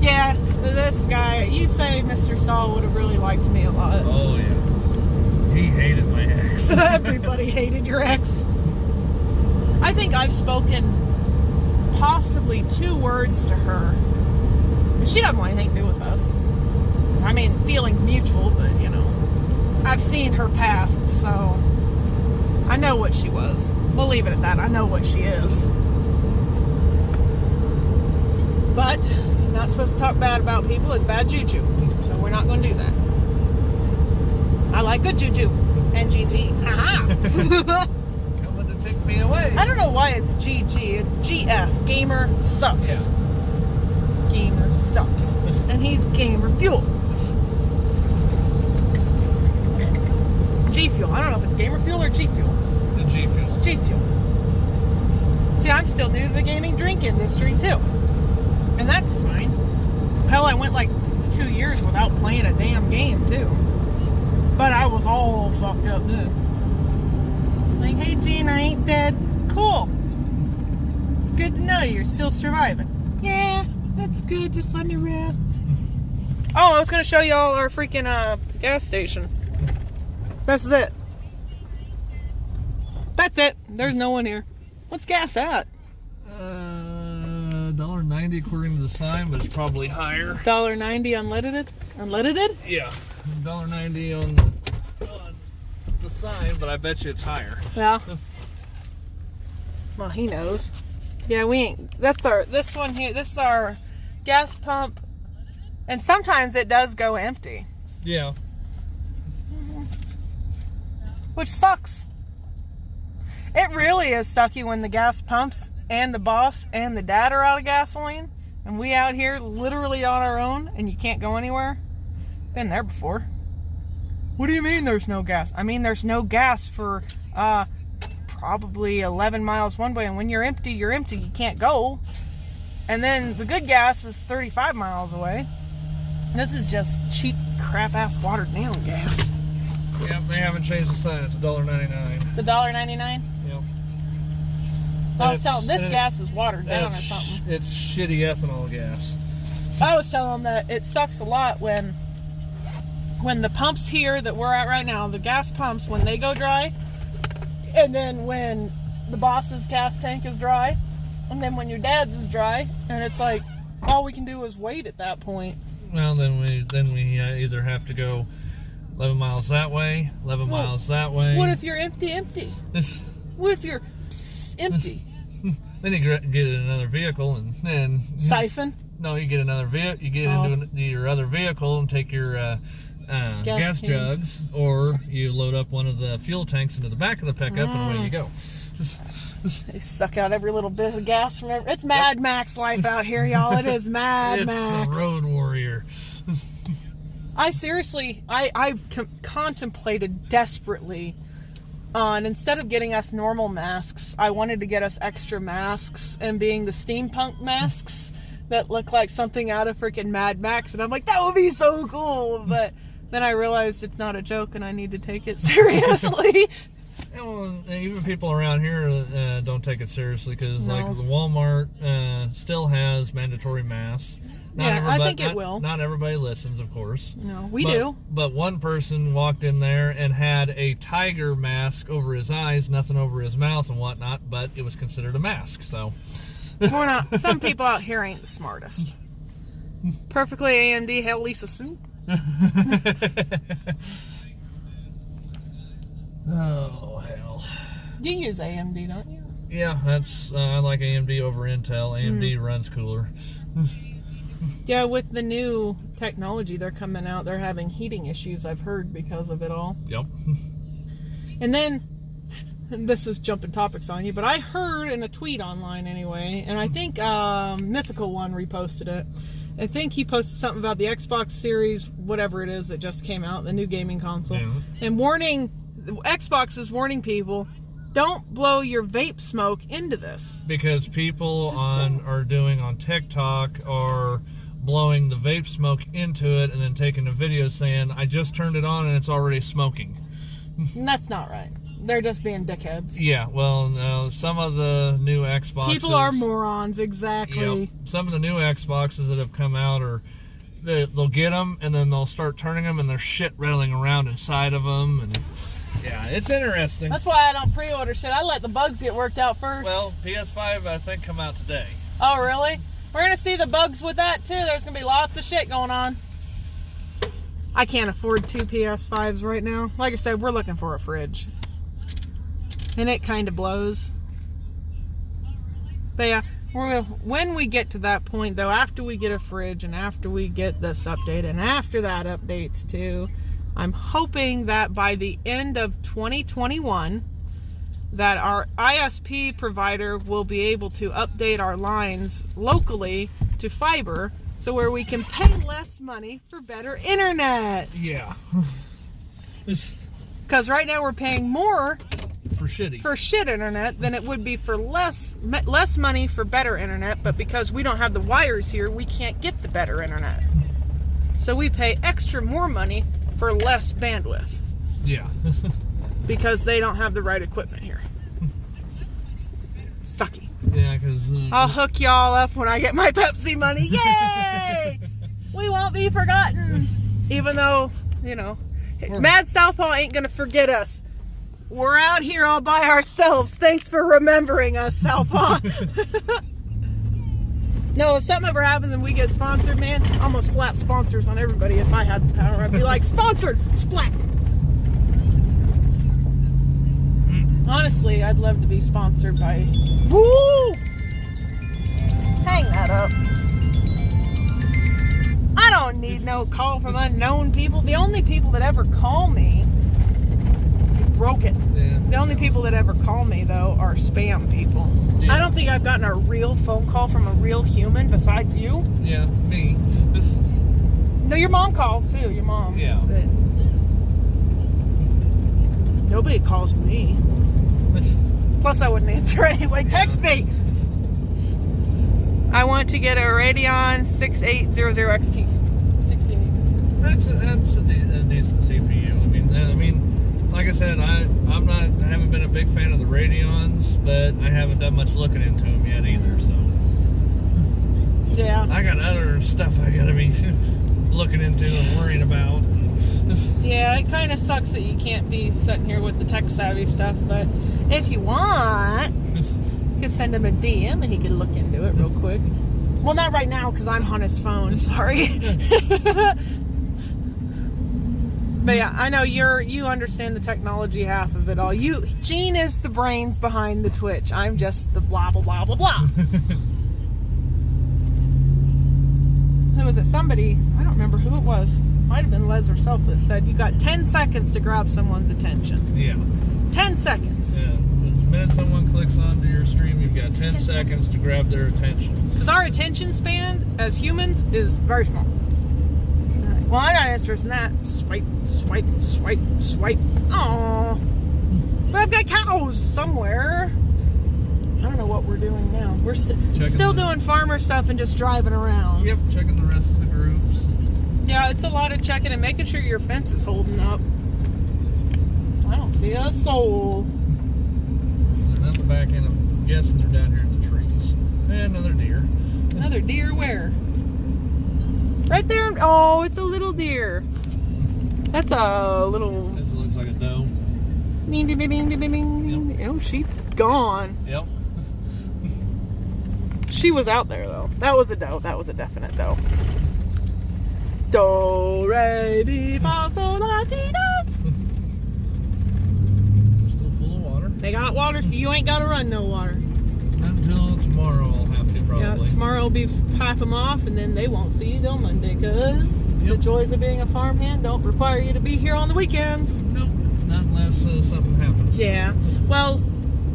Yeah, this guy, you say Mr. Stahl would have really liked me a lot. Oh, yeah. He hated my ex. Everybody hated your ex. I think I've spoken possibly 2 words to her. She doesn't want anything to do with us. I mean, feelings mutual, but, you know. I've seen her past, so I know what she was. We'll leave it at that. I know what she is. But you're not supposed to talk bad about people. It's bad juju. So we're not going to do that. I like good juju. And GG. Aha! Coming to take me away. I don't know why it's GG. It's GS. Gamer Sups. Yeah. Gamer Sups. And he's Gamer Fuel. G Fuel. I don't know if it's Gamer Fuel or G Fuel. The G Fuel. G Fuel. See, I'm still new to the gaming drink industry too. And that's fine. Hell, I went like 2 years without playing a damn game too. But I was all fucked up then. Like, hey Gene, I ain't dead. Cool. It's good to know you're still surviving. Yeah, that's good. Just let me rest. Oh, I was going to show y'all our freaking gas station. That's it. That's it. There's no one here. What's gas at? $1.90 according to the sign, but it's probably higher. $1.90 unleaded? Unleaded? Yeah, $1.90 on the sign, but I bet you it's higher. Yeah. Well, he knows. Yeah, we ain't. This one here. This is our gas pump, and sometimes it does go empty, Yeah. which sucks. It really is sucky when the gas pumps and the boss and the dad are out of gasoline, And we out here literally on our own and you can't go anywhere? Been there before. What do you mean there's no gas? I mean there's no gas for probably 11 miles one way, and when you're empty, you can't go. And then the good gas is 35 miles away. This is just cheap crap ass watered down gas. Yep, they haven't changed the sign. It's $1.99. It's $1.99? Yep. I was telling this gas is watered down or something. It's shitty ethanol gas. I was telling them that it sucks a lot when the pumps here that we're at right now, the gas pumps, when they go dry, and then when the boss's gas tank is dry, and then when your dad's is dry, and it's like all we can do is wait at that point. Well, then we either have to go 11 miles that way, 11 miles that way. What if you're empty? What if you're empty? Then you get in another vehicle and then Siphon? No, you get another vehicle. You get into your other vehicle and take your gas jugs, or you load up one of the fuel tanks into the back of the pickup, and away you go. They suck out every little bit of gas from it's Mad Max life out here, y'all. It is Mad Max. It's the road warrior. I seriously, I've contemplated desperately on, instead of getting us normal masks, I wanted to get us extra masks, and being the steampunk masks that look like something out of freaking Mad Max, and I'm like, that would be so cool, but then I realized it's not a joke and I need to take it seriously. Well, even people around here don't take it seriously, because like the Walmart still has mandatory masks. I think it will. Not everybody listens, of course. No, we do. But one person walked in there and had a tiger mask over his eyes, nothing over his mouth and whatnot, but it was considered a mask, so. We're not. Some people out here ain't the smartest. Perfectly AMD, hell, Lisa Sue. Oh, hell. You use AMD, don't you? Yeah, that's I like AMD over Intel. AMD runs cooler. Yeah, with the new technology they're coming out, they're having heating issues, I've heard, because of it all. Yep. And then, this is jumping topics on you, but I heard in a tweet online anyway, and I think Mythical One reposted it. I think he posted something about the Xbox Series, whatever it is that just came out, the new gaming console, and Xbox is warning people, don't blow your vape smoke into this. Because people are doing on TikTok are blowing the vape smoke into it and then taking a video saying, I just turned it on and it's already smoking. And that's not right. They're just being dickheads. Yeah, well, no, some of the new Xboxes... People are morons, exactly. Yep, some of the new Xboxes that have come out are... They'll get them and then they'll start turning them and there's shit rattling around inside of them. And yeah, it's interesting. That's why I don't pre-order shit. I let the bugs get worked out first. Well, PS5, I think, come out today. Oh, really? We're going to see the bugs with that, too. There's going to be lots of shit going on. I can't afford 2 PS5s right now. Like I said, we're looking for a fridge. And it kind of blows. But yeah, when we get to that point, though, after we get a fridge and after we get this update and after that updates too, I'm hoping that by the end of 2021 that our ISP provider will be able to update our lines locally to fiber, so where we can pay less money for better internet. Yeah. Because right now we're paying more for shit internet than it would be for less money for better internet, but because we don't have the wires here, we can't get the better internet. So we pay more money for less bandwidth. Yeah. Because they don't have the right equipment here. Sucky. Yeah, because... I'll hook y'all up when I get my Pepsi money. Yay! We won't be forgotten. Even though, Mad Southpaw ain't gonna forget us. We're out here all by ourselves. Thanks for remembering us, Southpaw. No, if something ever happens and we get sponsored, man, I'm gonna slap sponsors on everybody if I had the power. I'd be like, sponsored! Splat! Honestly, I'd love to be sponsored by... Woo! Hang that up. I don't need no call from unknown people. The only people that ever call me broke it. Yeah. The only people that ever call me, though, are spam people. Yeah. I don't think I've gotten a real phone call from a real human besides you. Yeah, me. No, your mom calls, too. Your mom. Yeah. But nobody calls me. Plus, I wouldn't answer anyway. Text me. I want to get a Radeon 6800XT. 68. That's a decent CPU. I mean, like I said, I haven't been a big fan of the Radeons, but I haven't done much looking into them yet either. So yeah, I got other stuff I gotta be looking into and worrying about. Yeah, it kind of sucks that you can't be sitting here with the tech savvy stuff, but if you want, you could send him a DM and he could look into it real quick. Well, not right now because I'm on his phone. Sorry. But yeah, I know you understand the technology half of it all. Gene is the brains behind the Twitch. I'm just the blah blah blah blah blah. Who was it? Somebody, I don't remember who it was. Might have been Les herself that said you got 10 seconds to grab someone's attention. Yeah. 10 seconds. Yeah. The minute someone clicks onto your stream, you've got 10 seconds to grab their attention. Because our attention span as humans is very small. Well, I'm not interested in that. Swipe, swipe, swipe, swipe. Aww. But I've got cows somewhere. I don't know what we're doing now. We're still doing farmer stuff and just driving around. Yep, checking the rest of the groups. Yeah, it's a lot of checking and making sure your fence is holding up. I don't see a soul. They're not in the back end. I'm guessing they're down here in the trees. And another deer. Another deer where? Right there. Oh, it's a little deer. That's a little... This looks like a doe. Ding, ding, ding, ding, ding, ding. Yep. Oh, she's gone. Yep. She was out there, though. That was a doe. That was a definite doe. Do, re, mi, fa, sol, la, ti, do. Still full of water. They got water, so you ain't got to run no water. Until tomorrow I'll have to, probably. Yeah, tomorrow will be top them off, and then they won't see you till Monday, because the joys of being a farmhand don't require you to be here on the weekends. Nope, not unless something happens. Yeah, well,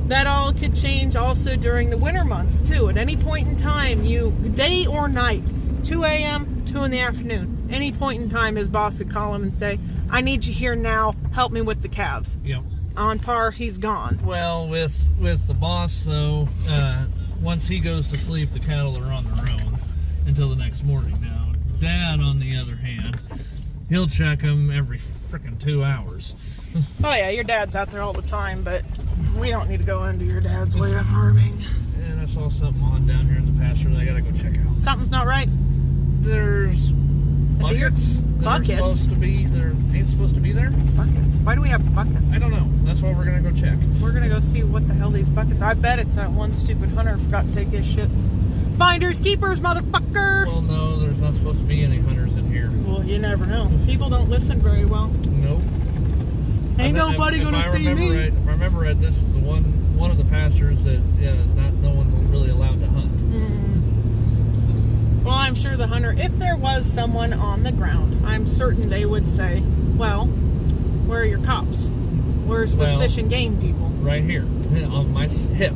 that all could change also during the winter months, too. At any point in time, day or night, 2 a.m., 2 in the afternoon, any point in time, his boss would call him and say, I need you here now, help me with the calves. Yep. On par, he's gone. Well, with the boss, though, once he goes to sleep, the cattle are on their own until the next morning. Now, Dad, on the other hand, he'll check them every frickin' 2 hours. Oh yeah, your dad's out there all the time, but we don't need to go into your dad's way of farming. And I saw something on down here in the pasture that I gotta go check out. Something's not right. There's buckets that ain't supposed to be there. Buckets? Why do we have buckets? I don't know. That's why we're gonna go check. We're gonna go see what the hell these buckets. I bet it's that one stupid hunter forgot to take his shit. Finders keepers, motherfucker! Well, no, there's not supposed to be any hunters in here. Well, you never know. People don't listen very well. Nope. Ain't nobody gonna see me. Right, if I remember right, this is the one of the pastures that no one's really allowed to hunt. Well, I'm sure the hunter, if there was someone on the ground, I'm certain they would say, well, where are your cops? Where's the fish and game people? Right here, on my hip.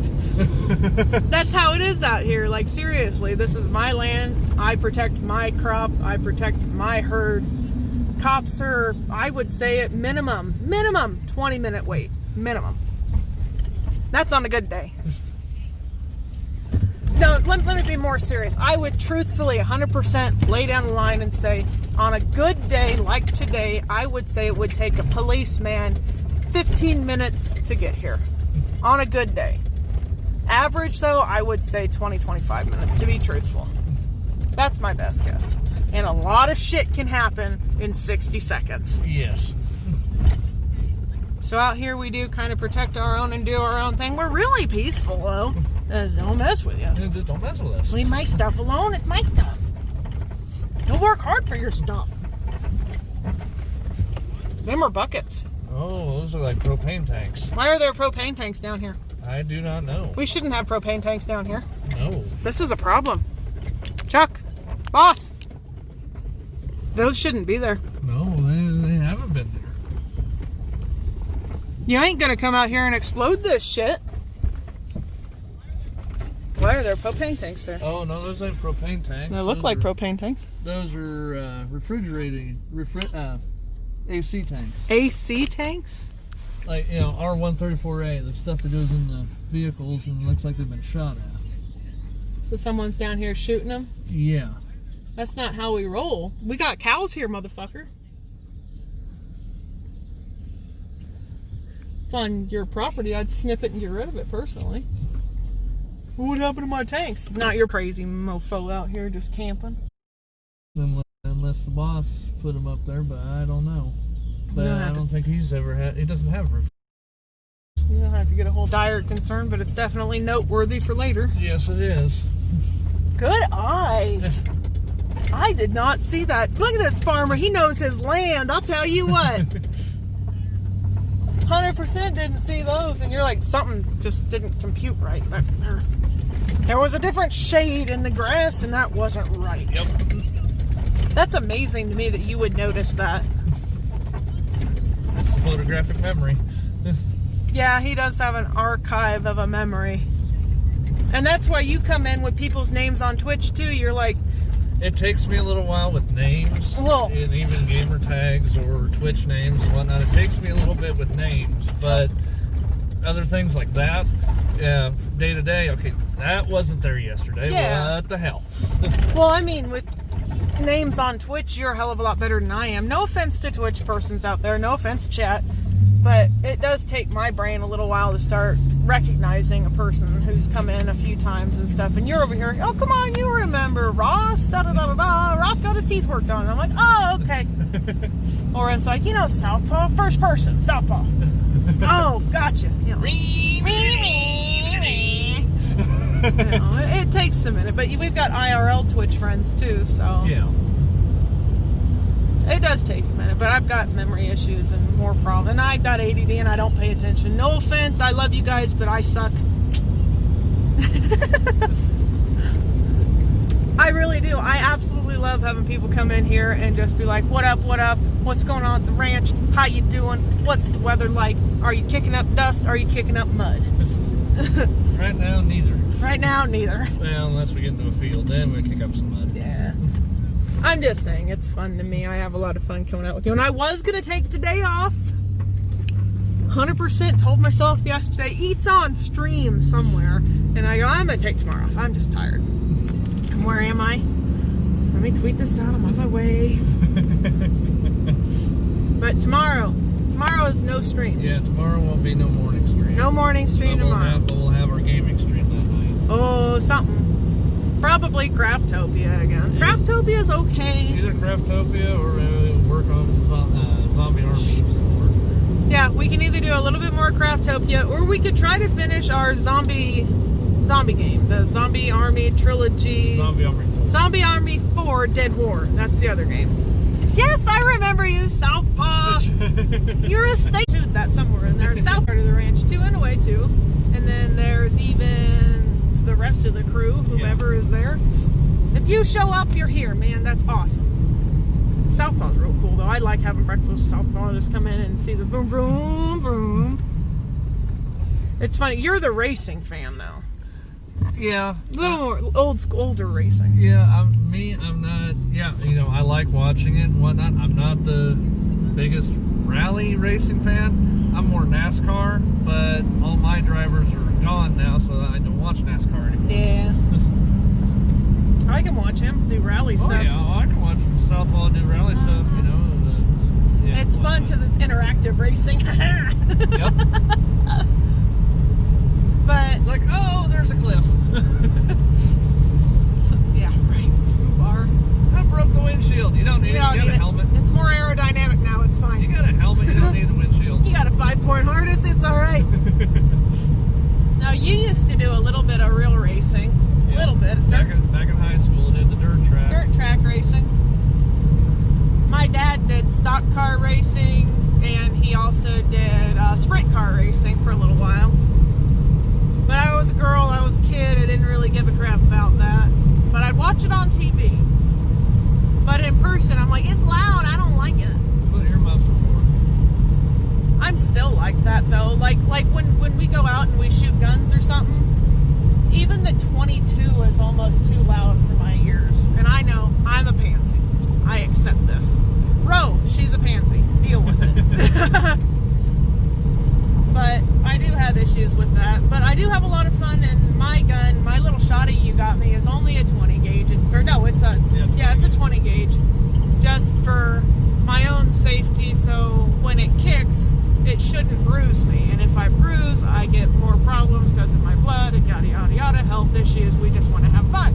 That's how it is out here. Like, seriously, this is my land. I protect my crop. I protect my herd. Cops are, I would say, at minimum 20-minute wait. Minimum. That's on a good day. No, let me be more serious. I would truthfully 100% lay down the line and say, on a good day like today, I would say it would take a policeman 15 minutes to get here. On a good day. Average, though, I would say 20-25 minutes, to be truthful. That's my best guess. And a lot of shit can happen in 60 seconds. Yes. So out here we do kind of protect our own and do our own thing. We're really peaceful, though. Don't mess with you. Just don't mess with us. Leave my stuff alone. It's my stuff. You'll work hard for your stuff. Them are buckets. Oh, those are like propane tanks. Why are there propane tanks down here? I do not know. We shouldn't have propane tanks down here. No. This is a problem. Chuck, boss. Those shouldn't be there. No, they haven't been there. You ain't gonna come out here and explode this shit. Why are there propane tanks there? Oh no, those ain't propane tanks. They look like propane tanks. Those are AC tanks. AC tanks? Like, you know, R134A, the stuff that goes in the vehicles and looks like they've been shot at. So someone's down here shooting them? Yeah. That's not how we roll. We got cows here, motherfucker. It's on your property. I'd snip it and get rid of it personally. What happened to my tanks? It's not your crazy mofo out here just camping. Unless the boss put them up there, but I don't know. But I don't think he's ever had. He doesn't have roof. You don't have to get a whole dire concern, but it's definitely noteworthy for later. Yes, it is. Good eye. I did not see that. Look at this farmer. He knows his land. I'll tell you what. 100% didn't see those, and you're like, something just didn't compute right. There was a different shade in the grass, and that wasn't right. Yep. That's amazing to me that you would notice that. That's the photographic memory. Yeah, he does have an archive of a memory. And that's why you come in with people's names on Twitch, too. You're like... It takes me a little while with names, and even gamer tags or Twitch names and whatnot. It takes me a little bit with names, but other things like that, day to day, okay, that wasn't there yesterday. Yeah. What the hell? Well, I mean, with names on Twitch, you're a hell of a lot better than I am. No offense to Twitch persons out there, no offense, chat, but it does take my brain a little while to start recognizing a person who's come in a few times and stuff. And you're over here, oh, come on, you remember Ross, da-da-da-da-da, Ross got his teeth worked on. And I'm like, oh, okay. Or it's like, you know, Southpaw, first person, Southpaw. Oh, gotcha. You know, it takes a minute, but we've got IRL Twitch friends too, so. Yeah. It does take a minute, but I've got memory issues and more problems. And I've got ADD and I don't pay attention. No offense, I love you guys, but I suck. I really do. I absolutely love having people come in here and just be like, what up, what's going on at the ranch, how you doing, what's the weather like, are you kicking up dust, are you kicking up mud? Right now, neither. Right now, neither. Well, unless we get into a field, then we kick up some mud. Yeah. I'm just saying, it's fun to me. I have a lot of fun coming out with you. And I was going to take today off. 100% told myself yesterday, eats on stream somewhere. And I go, I'm going to take tomorrow off. I'm just tired. And where am I? Let me tweet this out. I'm on my way. But tomorrow is no stream. Yeah, tomorrow won't be no morning stream. No morning stream tomorrow. But we'll have our gaming stream that night. Oh, something. Probably Craftopia again. Yeah. Craftopia is okay. Either Craftopia or work on Zombie Army some more. Yeah, we can either do a little bit more Craftopia, or we could try to finish our zombie game, the Zombie Army Trilogy. Zombie Army 4. Zombie Army 4 Dead War. That's the other game. Yes, I remember you, Southpaw. You're a state. That somewhere in there. South part of the ranch too, in a way too. And then there's even the rest of the crew, whoever is there. If you show up, you're here, man. That's awesome. Southpaw's real cool, though. I like having breakfast with Southpaw. Just come in and see the vroom, vroom, vroom. It's funny. You're the racing fan, though. Yeah. A little more older racing. Yeah, I'm not, you know, I like watching it and whatnot. I'm not the biggest rally racing fan. I'm more NASCAR, but all my drivers are gone now, so I don't watch NASCAR anymore. Yeah. I can watch him do rally stuff. Oh yeah, I can watch Southpaw do rally stuff, you know. It's fun because it's interactive racing. Yep. But it's like, oh, there's a cliff. Yeah, right. Bar. I broke the windshield. You don't need it. You got a helmet. It's more aerodynamic now. It's fine. You got a helmet. You don't need the windshield. You got a 5-point harness. It's all right. Now, you used to do a little bit of real racing. A little bit. Back in high school, I did the dirt track. Dirt track racing. My dad did stock car racing, and he also did sprint car racing for a little while. But I was a girl, I was a kid, I didn't really give a crap about that. But I'd watch it on TV. But in person, I'm like, it's loud, I don't like it. That's what earmuffs are for. I'm still like that though. Like when we go out and we shoot guns or something, even the 22 is almost too loud for my ears. And I know I'm a pansy. I accept this. Ro, she's a pansy. Deal with it. But I do have issues with that. But I do have a lot of fun, and my gun, my little shotty you got me, is only a 20 gauge. Or no, it's a it's a 20 gauge. Just for my own safety, so when it kicks, it shouldn't bruise me. And if I bruise, I get more problems because of my blood and yada yada yada, health issues. We just want to have fun.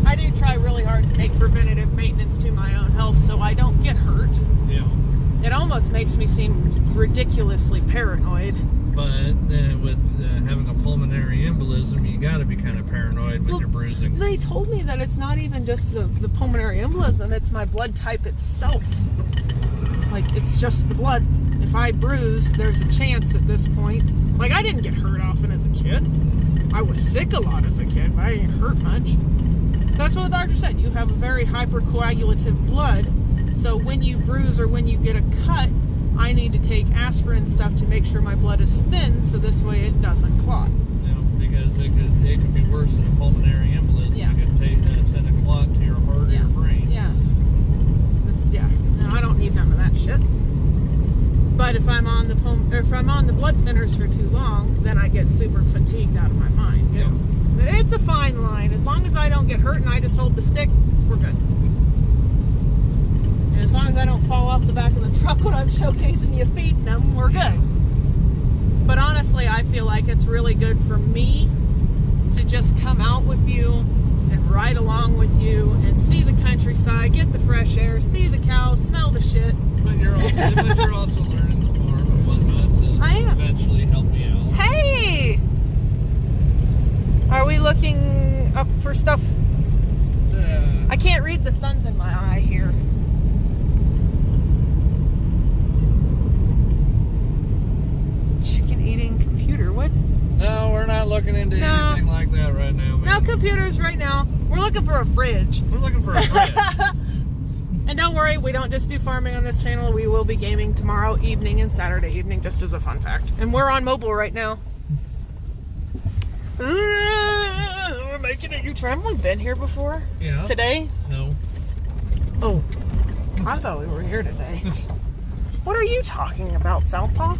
I do try really hard to take preventative maintenance to my own health so I don't get hurt. Yeah. It almost makes me seem ridiculously paranoid. But with having a pulmonary embolism, you got to be kind of paranoid with your bruising. They told me that it's not even just the pulmonary embolism, it's my blood type itself. Like, it's just the blood. If I bruise, there's a chance at this point. Like, I didn't get hurt often as a kid. I was sick a lot as a kid, but I didn't hurt much. That's what the doctor said. You have a very hypercoagulative blood. So when you bruise or when you get a cut, I need to take aspirin stuff to make sure my blood is thin, so this way it doesn't clot. You know, because it could be worse than a pulmonary embolism. Yeah. It could send a clot to your heart or your brain. Yeah. No, I don't need none of that shit. But if I'm on the blood thinners for too long, then I get super fatigued out of my mind too. Yeah. It's a fine line. As long as I don't get hurt and I just hold the stick, we're good. And as long as I don't fall off the back of the truck when I'm showcasing you feeding them, we're good. But honestly, I feel like it's really good for me to just come out with you and ride along with you and see the countryside, get the fresh air, see the cows, smell the shit. But you're also learning the farm and whatnot to eventually help me out. Hey! Are we looking up for stuff? I can't read the sun's in my eye here. Chicken eating computer, what? No, we're not looking into anything like that right now, man. No computers right now. We're looking for a fridge. We're looking for a fridge. And don't worry, we don't just do farming on this channel. We will be gaming tomorrow evening and Saturday evening, just as a fun fact. And we're on mobile right now. We're making it. You traveling? Been here before? Yeah. Today? No. Oh, I thought we were here today. What are you talking about, Southpaw?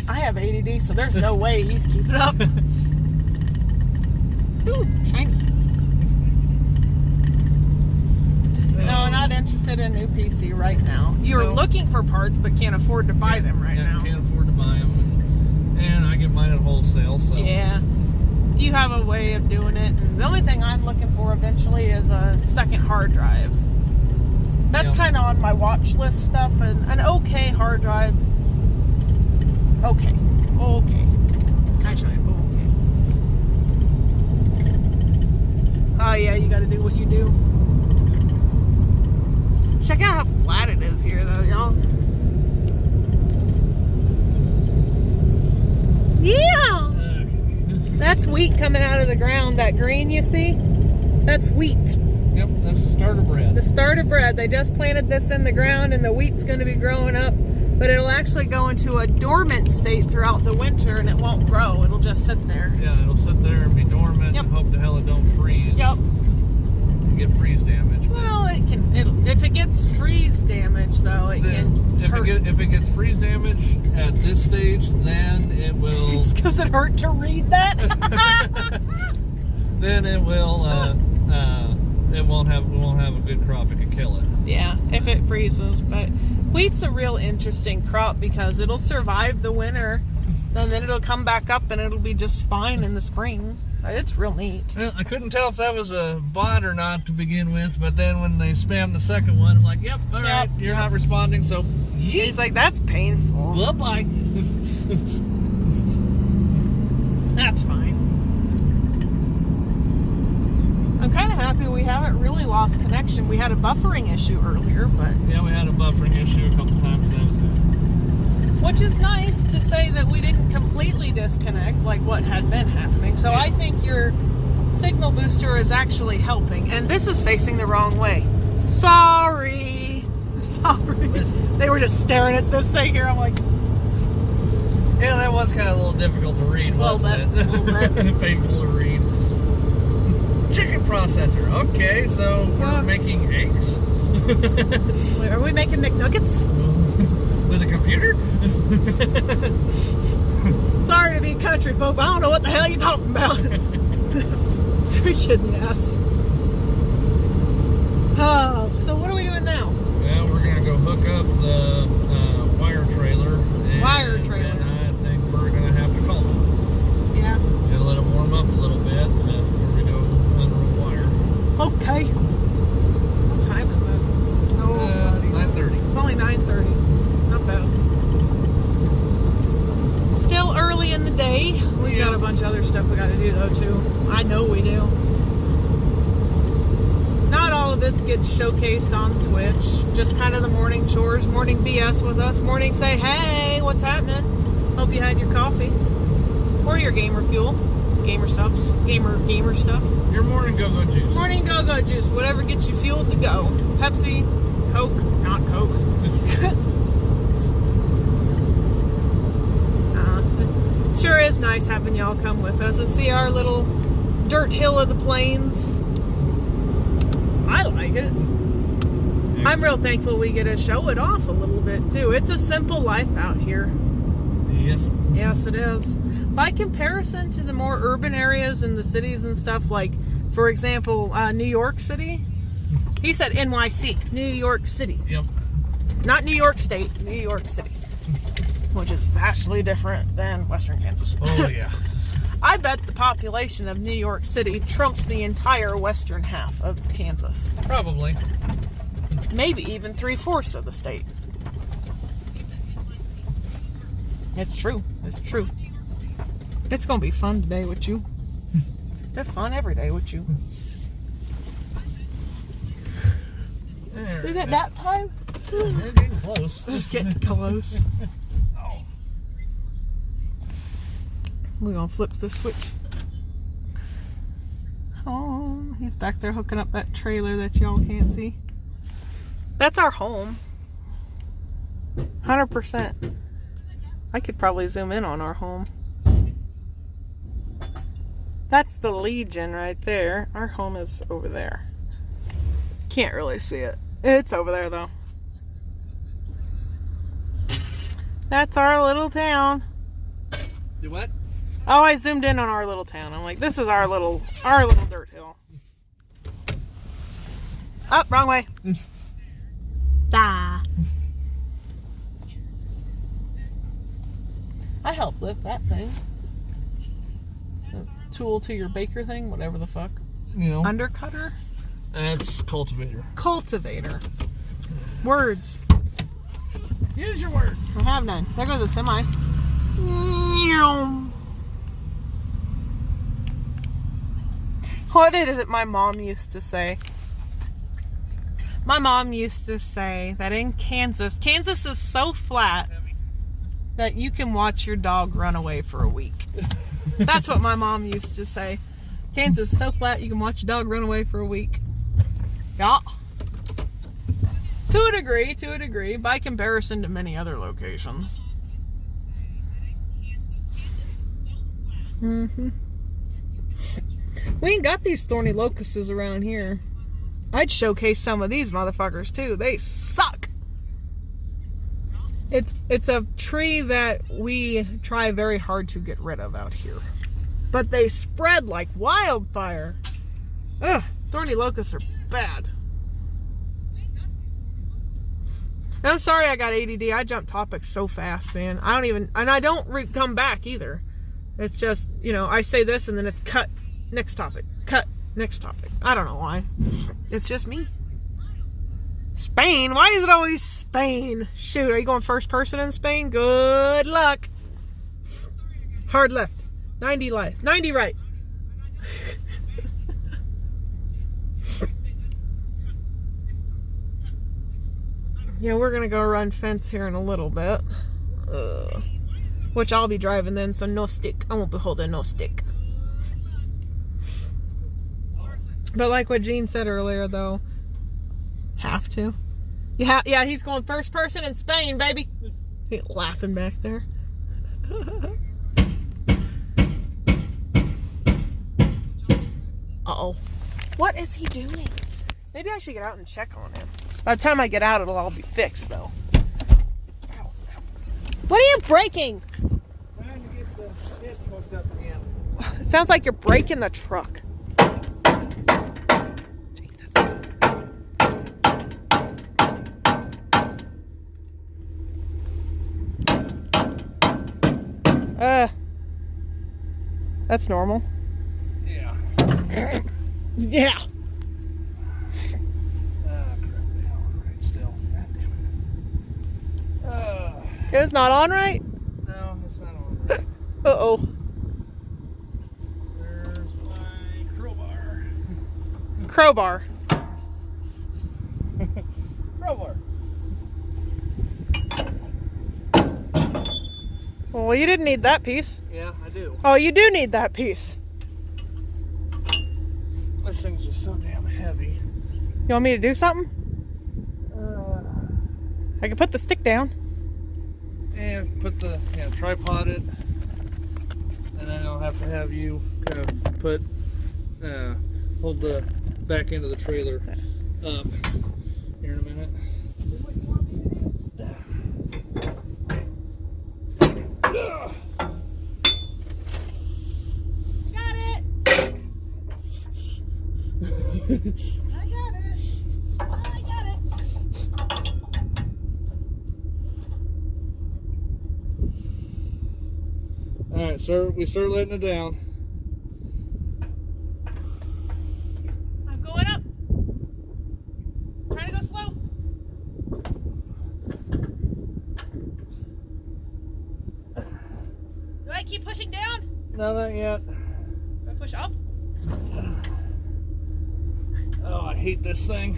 I have ADD, so there's no way he's keeping up. Ooh, shiny. No, not interested in a new PC right now. You're looking for parts, but can't afford to buy them right now. Can't afford to buy them, and I get mine at wholesale. So yeah, you have a way of doing it. And the only thing I'm looking for eventually is a second hard drive. That's kind of on my watch list stuff. And an okay hard drive. Okay. Actually, okay. Oh yeah, you got to do what you do. Check out how flat it is here, though, y'all. Yeah! That's wheat coming out of the ground. That green you see? That's wheat. Yep, that's the starter bread. The starter bread. They just planted this in the ground, and the wheat's going to be growing up. But it'll actually go into a dormant state throughout the winter, and it won't grow. It'll just sit there. Yeah, it'll sit there and be dormant and hope the hell it don't freeze. Yep. Get freeze damage. Well, it can. If it gets freeze damage, though, it can. If it gets freeze damage at this stage, then it will. It's because it hurt to read that. Then it will. We won't have a good crop. It could kill it. Yeah, if it freezes. But wheat's a real interesting crop because it'll survive the winter, and then it'll come back up and it'll be just fine in the spring. It's real neat. Well, I couldn't tell if that was a bot or not to begin with, but then when they spammed the second one, I'm like, yep, all right, you're not responding, so yeet. He's like, that's painful. Bye-bye. That's fine. I'm kind of happy we haven't really lost connection. We had a buffering issue earlier, but... Yeah, we had a buffering issue a couple times, that was it. Which is nice to say that we didn't completely disconnect like what had been happening. So I think your signal booster is actually helping. And this is facing the wrong way. Sorry. They were just staring at this thing here. I'm like, yeah, that was kind of a little difficult to read, wasn't it? Painful to read. Chicken processor. Okay, so we're making eggs. Wait, are we making McNuggets? With a computer? Sorry to be country folk, but I don't know what the hell you're talking about. Freaking yes. Oh, so what are we doing now? Well, we're going to go hook up the wire trailer. And then I think we're going to have to call it. Yeah. Gotta let it warm up a little bit before we go under a wire. Okay. What time is it? Oh, 9:30. It's only 9:30. Not bad. Still early in the day. We got a bunch of other stuff we got to do though too. I know we do. Not all of it gets showcased on Twitch. Just kind of the morning chores, morning BS with us, morning say, hey, what's happening? Hope you had your coffee or your gamer fuel, gamer stuff. Your morning go-go juice. Morning go-go juice, whatever gets you fueled to go. Pepsi, Coke, not Coke. Sure is nice having y'all come with us and see our little dirt hill of the plains. I like it. I'm real thankful we get to show it off a little bit too. It's a simple life out here. Yes. Yes, it is. By comparison to the more urban areas and the cities and stuff, like, for example, New York City. He said NYC, New York City. Yep. Not New York State, New York City. Which is vastly different than Western Kansas. Oh, yeah. I bet the population of New York City trumps the entire western half of Kansas. Probably. Maybe even 3/4 of the state. It's true. It's true. It's going to be fun today with you. It's fun every day with you. Is it nap time? They're getting close. It's getting close. We're going to flip this switch. Oh, he's back there hooking up that trailer that y'all can't see. That's our home. 100%. I could probably zoom in on our home. That's the Legion right there. Our home is over there. Can't really see it. It's over there though. That's our little town. Do what? Oh, I zoomed in on our little town. I'm like, this is our little dirt hill. Oh, wrong way. I helped lift that thing. The tool to your baker thing, whatever the fuck. You know. Undercutter? That's cultivator. Cultivator. Words. Use your words. I have none. There goes a semi. What is it my mom used to say? My mom used to say that in Kansas is so flat that you can watch your dog run away for a week. That's what my mom used to say. Kansas is so flat you can watch your dog run away for a week. Yeah. To a degree, by comparison to many other locations. Mm-hmm. We ain't got these thorny locusts around here. I'd showcase some of these motherfuckers too. They suck. It's a tree that we try very hard to get rid of out here. But they spread like wildfire. Ugh, thorny locusts are bad. And I'm sorry I got ADD. I jump topics so fast, man. I don't come back either. It's just, I say this and then it's cut. Next topic. Cut. Next topic. I don't know why. It's just me. Spain? Why is it always Spain? Shoot, are you going first person in Spain? Good luck. Hard left. 90 left. 90 right. Yeah, we're going to go run fence here in a little bit. Which I'll be driving then, so no stick. I won't be holding no stick. But like what Jean said earlier, though, Have to. Yeah, he's going first person in Spain, baby. He's laughing back there. Uh-oh. What is he doing? Maybe I should get out and check on him. By the time I get out, it'll all be fixed, though. What are you breaking? Trying to get the hitch hooked up again. It sounds like you're breaking the truck. Jesus. That's normal. Yeah. Yeah. Right still. It's not on right? No, it's not on right. Uh-oh. There's my crowbar. Crowbar. Crowbar. Well, you didn't need that piece. Yeah, I do. Oh, you do need that piece. This thing's just so damn heavy. You want me to do something? I can put the stick down. And put the tripod it, and then I'll have to have you kind of hold the back end of the trailer up here in a minute. Got it. I got it. I got it. All right, sir, we start letting it down. I'm going up. Trying to go slow. Do I keep pushing down? No, not yet. Do I push up? Oh, I hate this thing.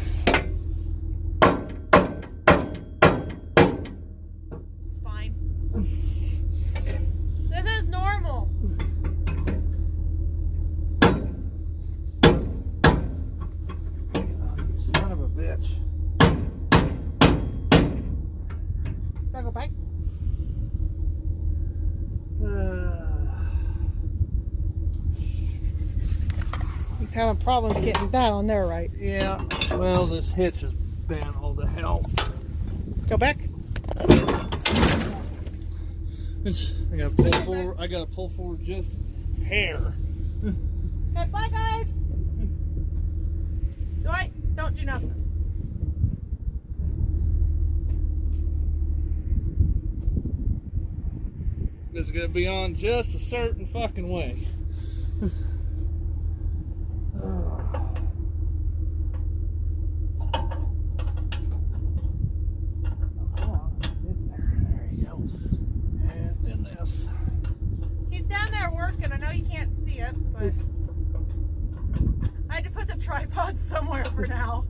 It's fine. This is normal. Son of a bitch. Do I go back? He's having problems getting that on there right. Yeah, well, this hitch is bent all to hell. Go back. I gotta pull forward. I gotta pull forward just hair. Okay, bye guys. Don't do nothing. This is gonna be on just a certain fucking way. There you go. And then this. He's down there working. I know you can't see it, but I had to put the tripod somewhere for now.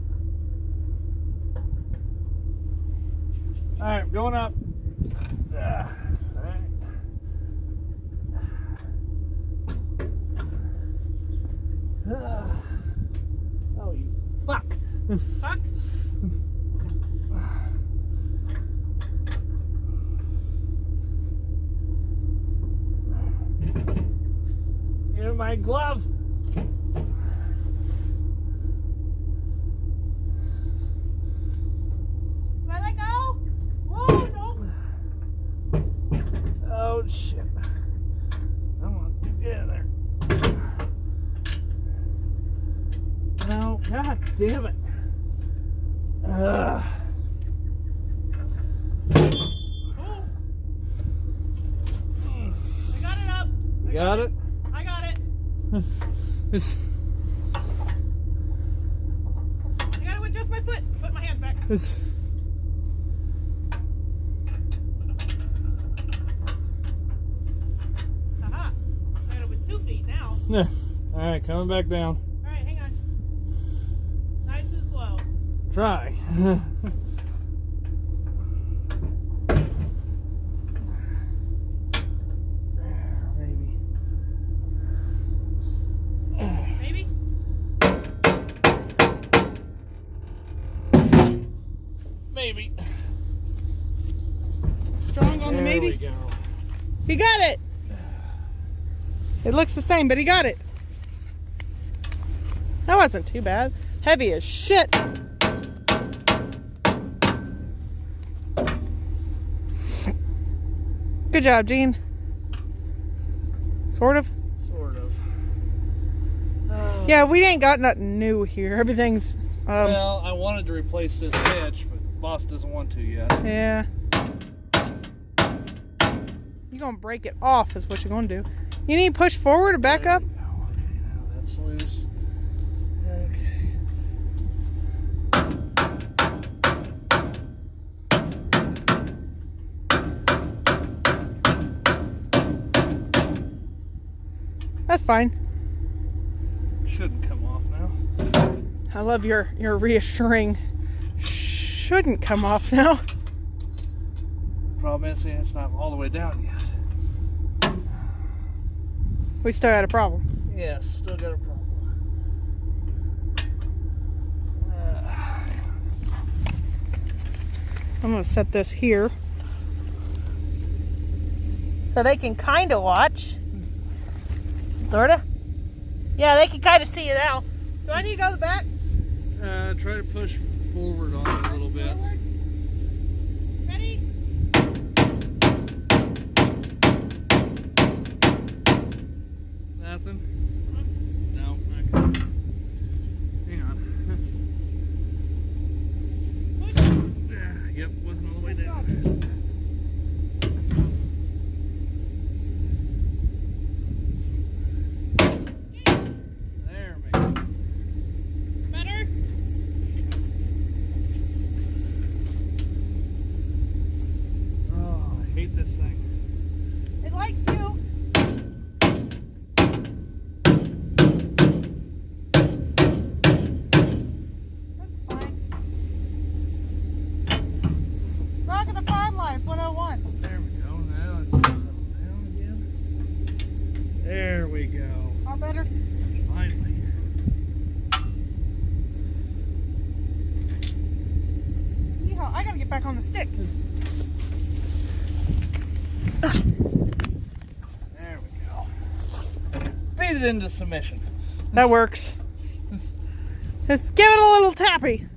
All right, going up. All right. Oh, you fuck. Fuck. Here's my glove. Let it go. Whoa, no. Oh shit. Come on, get in there. No, god damn it. Oh. I got it up. Got it? I got it. It's, I got to adjust my foot. Put my hands back. it's, Aha. I got it with 2 feet now. Alright, coming back down. All right, hang on. Nice and slow. Try. Maybe. Maybe. maybe. Strong on the maybe. There we go. He got it. It looks the same, but he got it. That wasn't too bad. Heavy as shit. Good job, Gene. Sort of. Sort of. Yeah, we ain't got nothing new here. Everything's. Well, I wanted to replace this hitch, but boss doesn't want to yet. Yeah. You're gonna break it off, is what you're gonna do. You need to push forward or back up? Okay, now that's loose. Okay. That's fine. Shouldn't come off now. I love your reassuring. Shouldn't come off now. Problem is, it's not all the way down yet. We still got a problem. Yes, still got a problem. I'm gonna set this here so they can kind of watch. Sorta. Yeah, they can kind of see it now. Do I need to go to the back? Try to push forward on it a little bit. Forward. Ready? Nothing? No. Okay. Hang on. Yep, wasn't all the way down. There, maybe. Better? Oh, I hate this thing. It likes you. That's fine. Rock of the Farm Life 101. There we go. Now it's down again. There we go. All better? Finally. Yeehaw, I gotta get back on the stick. There we go. Feed it into submission. That works. Just give it a little tappy.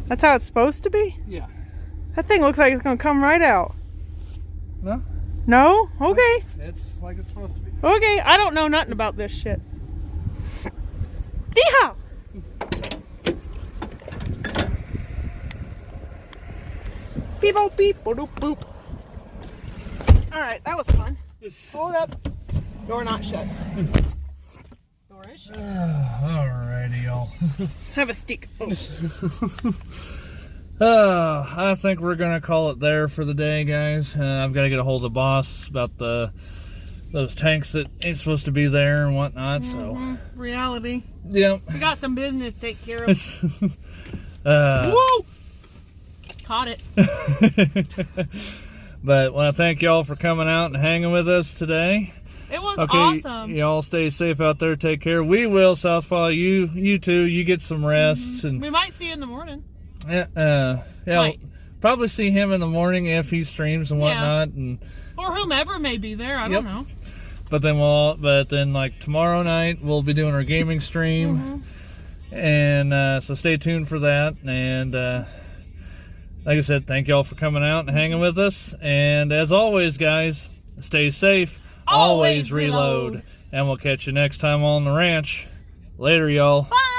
That's how it's supposed to be? Yeah. That thing looks like it's gonna come right out. No? No? Okay. It's like it's supposed to be. Okay, I don't know nothing about this shit. Yeehaw! Beep boop beep boop boop. Alright, that was fun. Hold up. Door not shut. Door is shut. Alrighty, y'all. Have a stick. Oh. I think we're gonna call it there for the day, guys. I've got to get a hold of the boss about those tanks that ain't supposed to be there and whatnot. So, Reality. yep. We got some business to take care of. uh, Whoa! Caught it. But I want to thank y'all for coming out and hanging with us today. It was Okay, awesome. y'all stay safe out there. Take care. We will, Southpaw. You too. You get some rest. And We might see you in the morning. yeah, Right. probably see him in the morning if he streams and Yeah. whatnot. And Or whomever may be there. I don't know. but then like tomorrow night we'll be doing our gaming stream, and so stay tuned for that. And like I said, thank y'all for coming out and hanging with us. And as always, guys, stay safe. Always reload. And we'll catch you next time on the ranch. Later, y'all. Bye!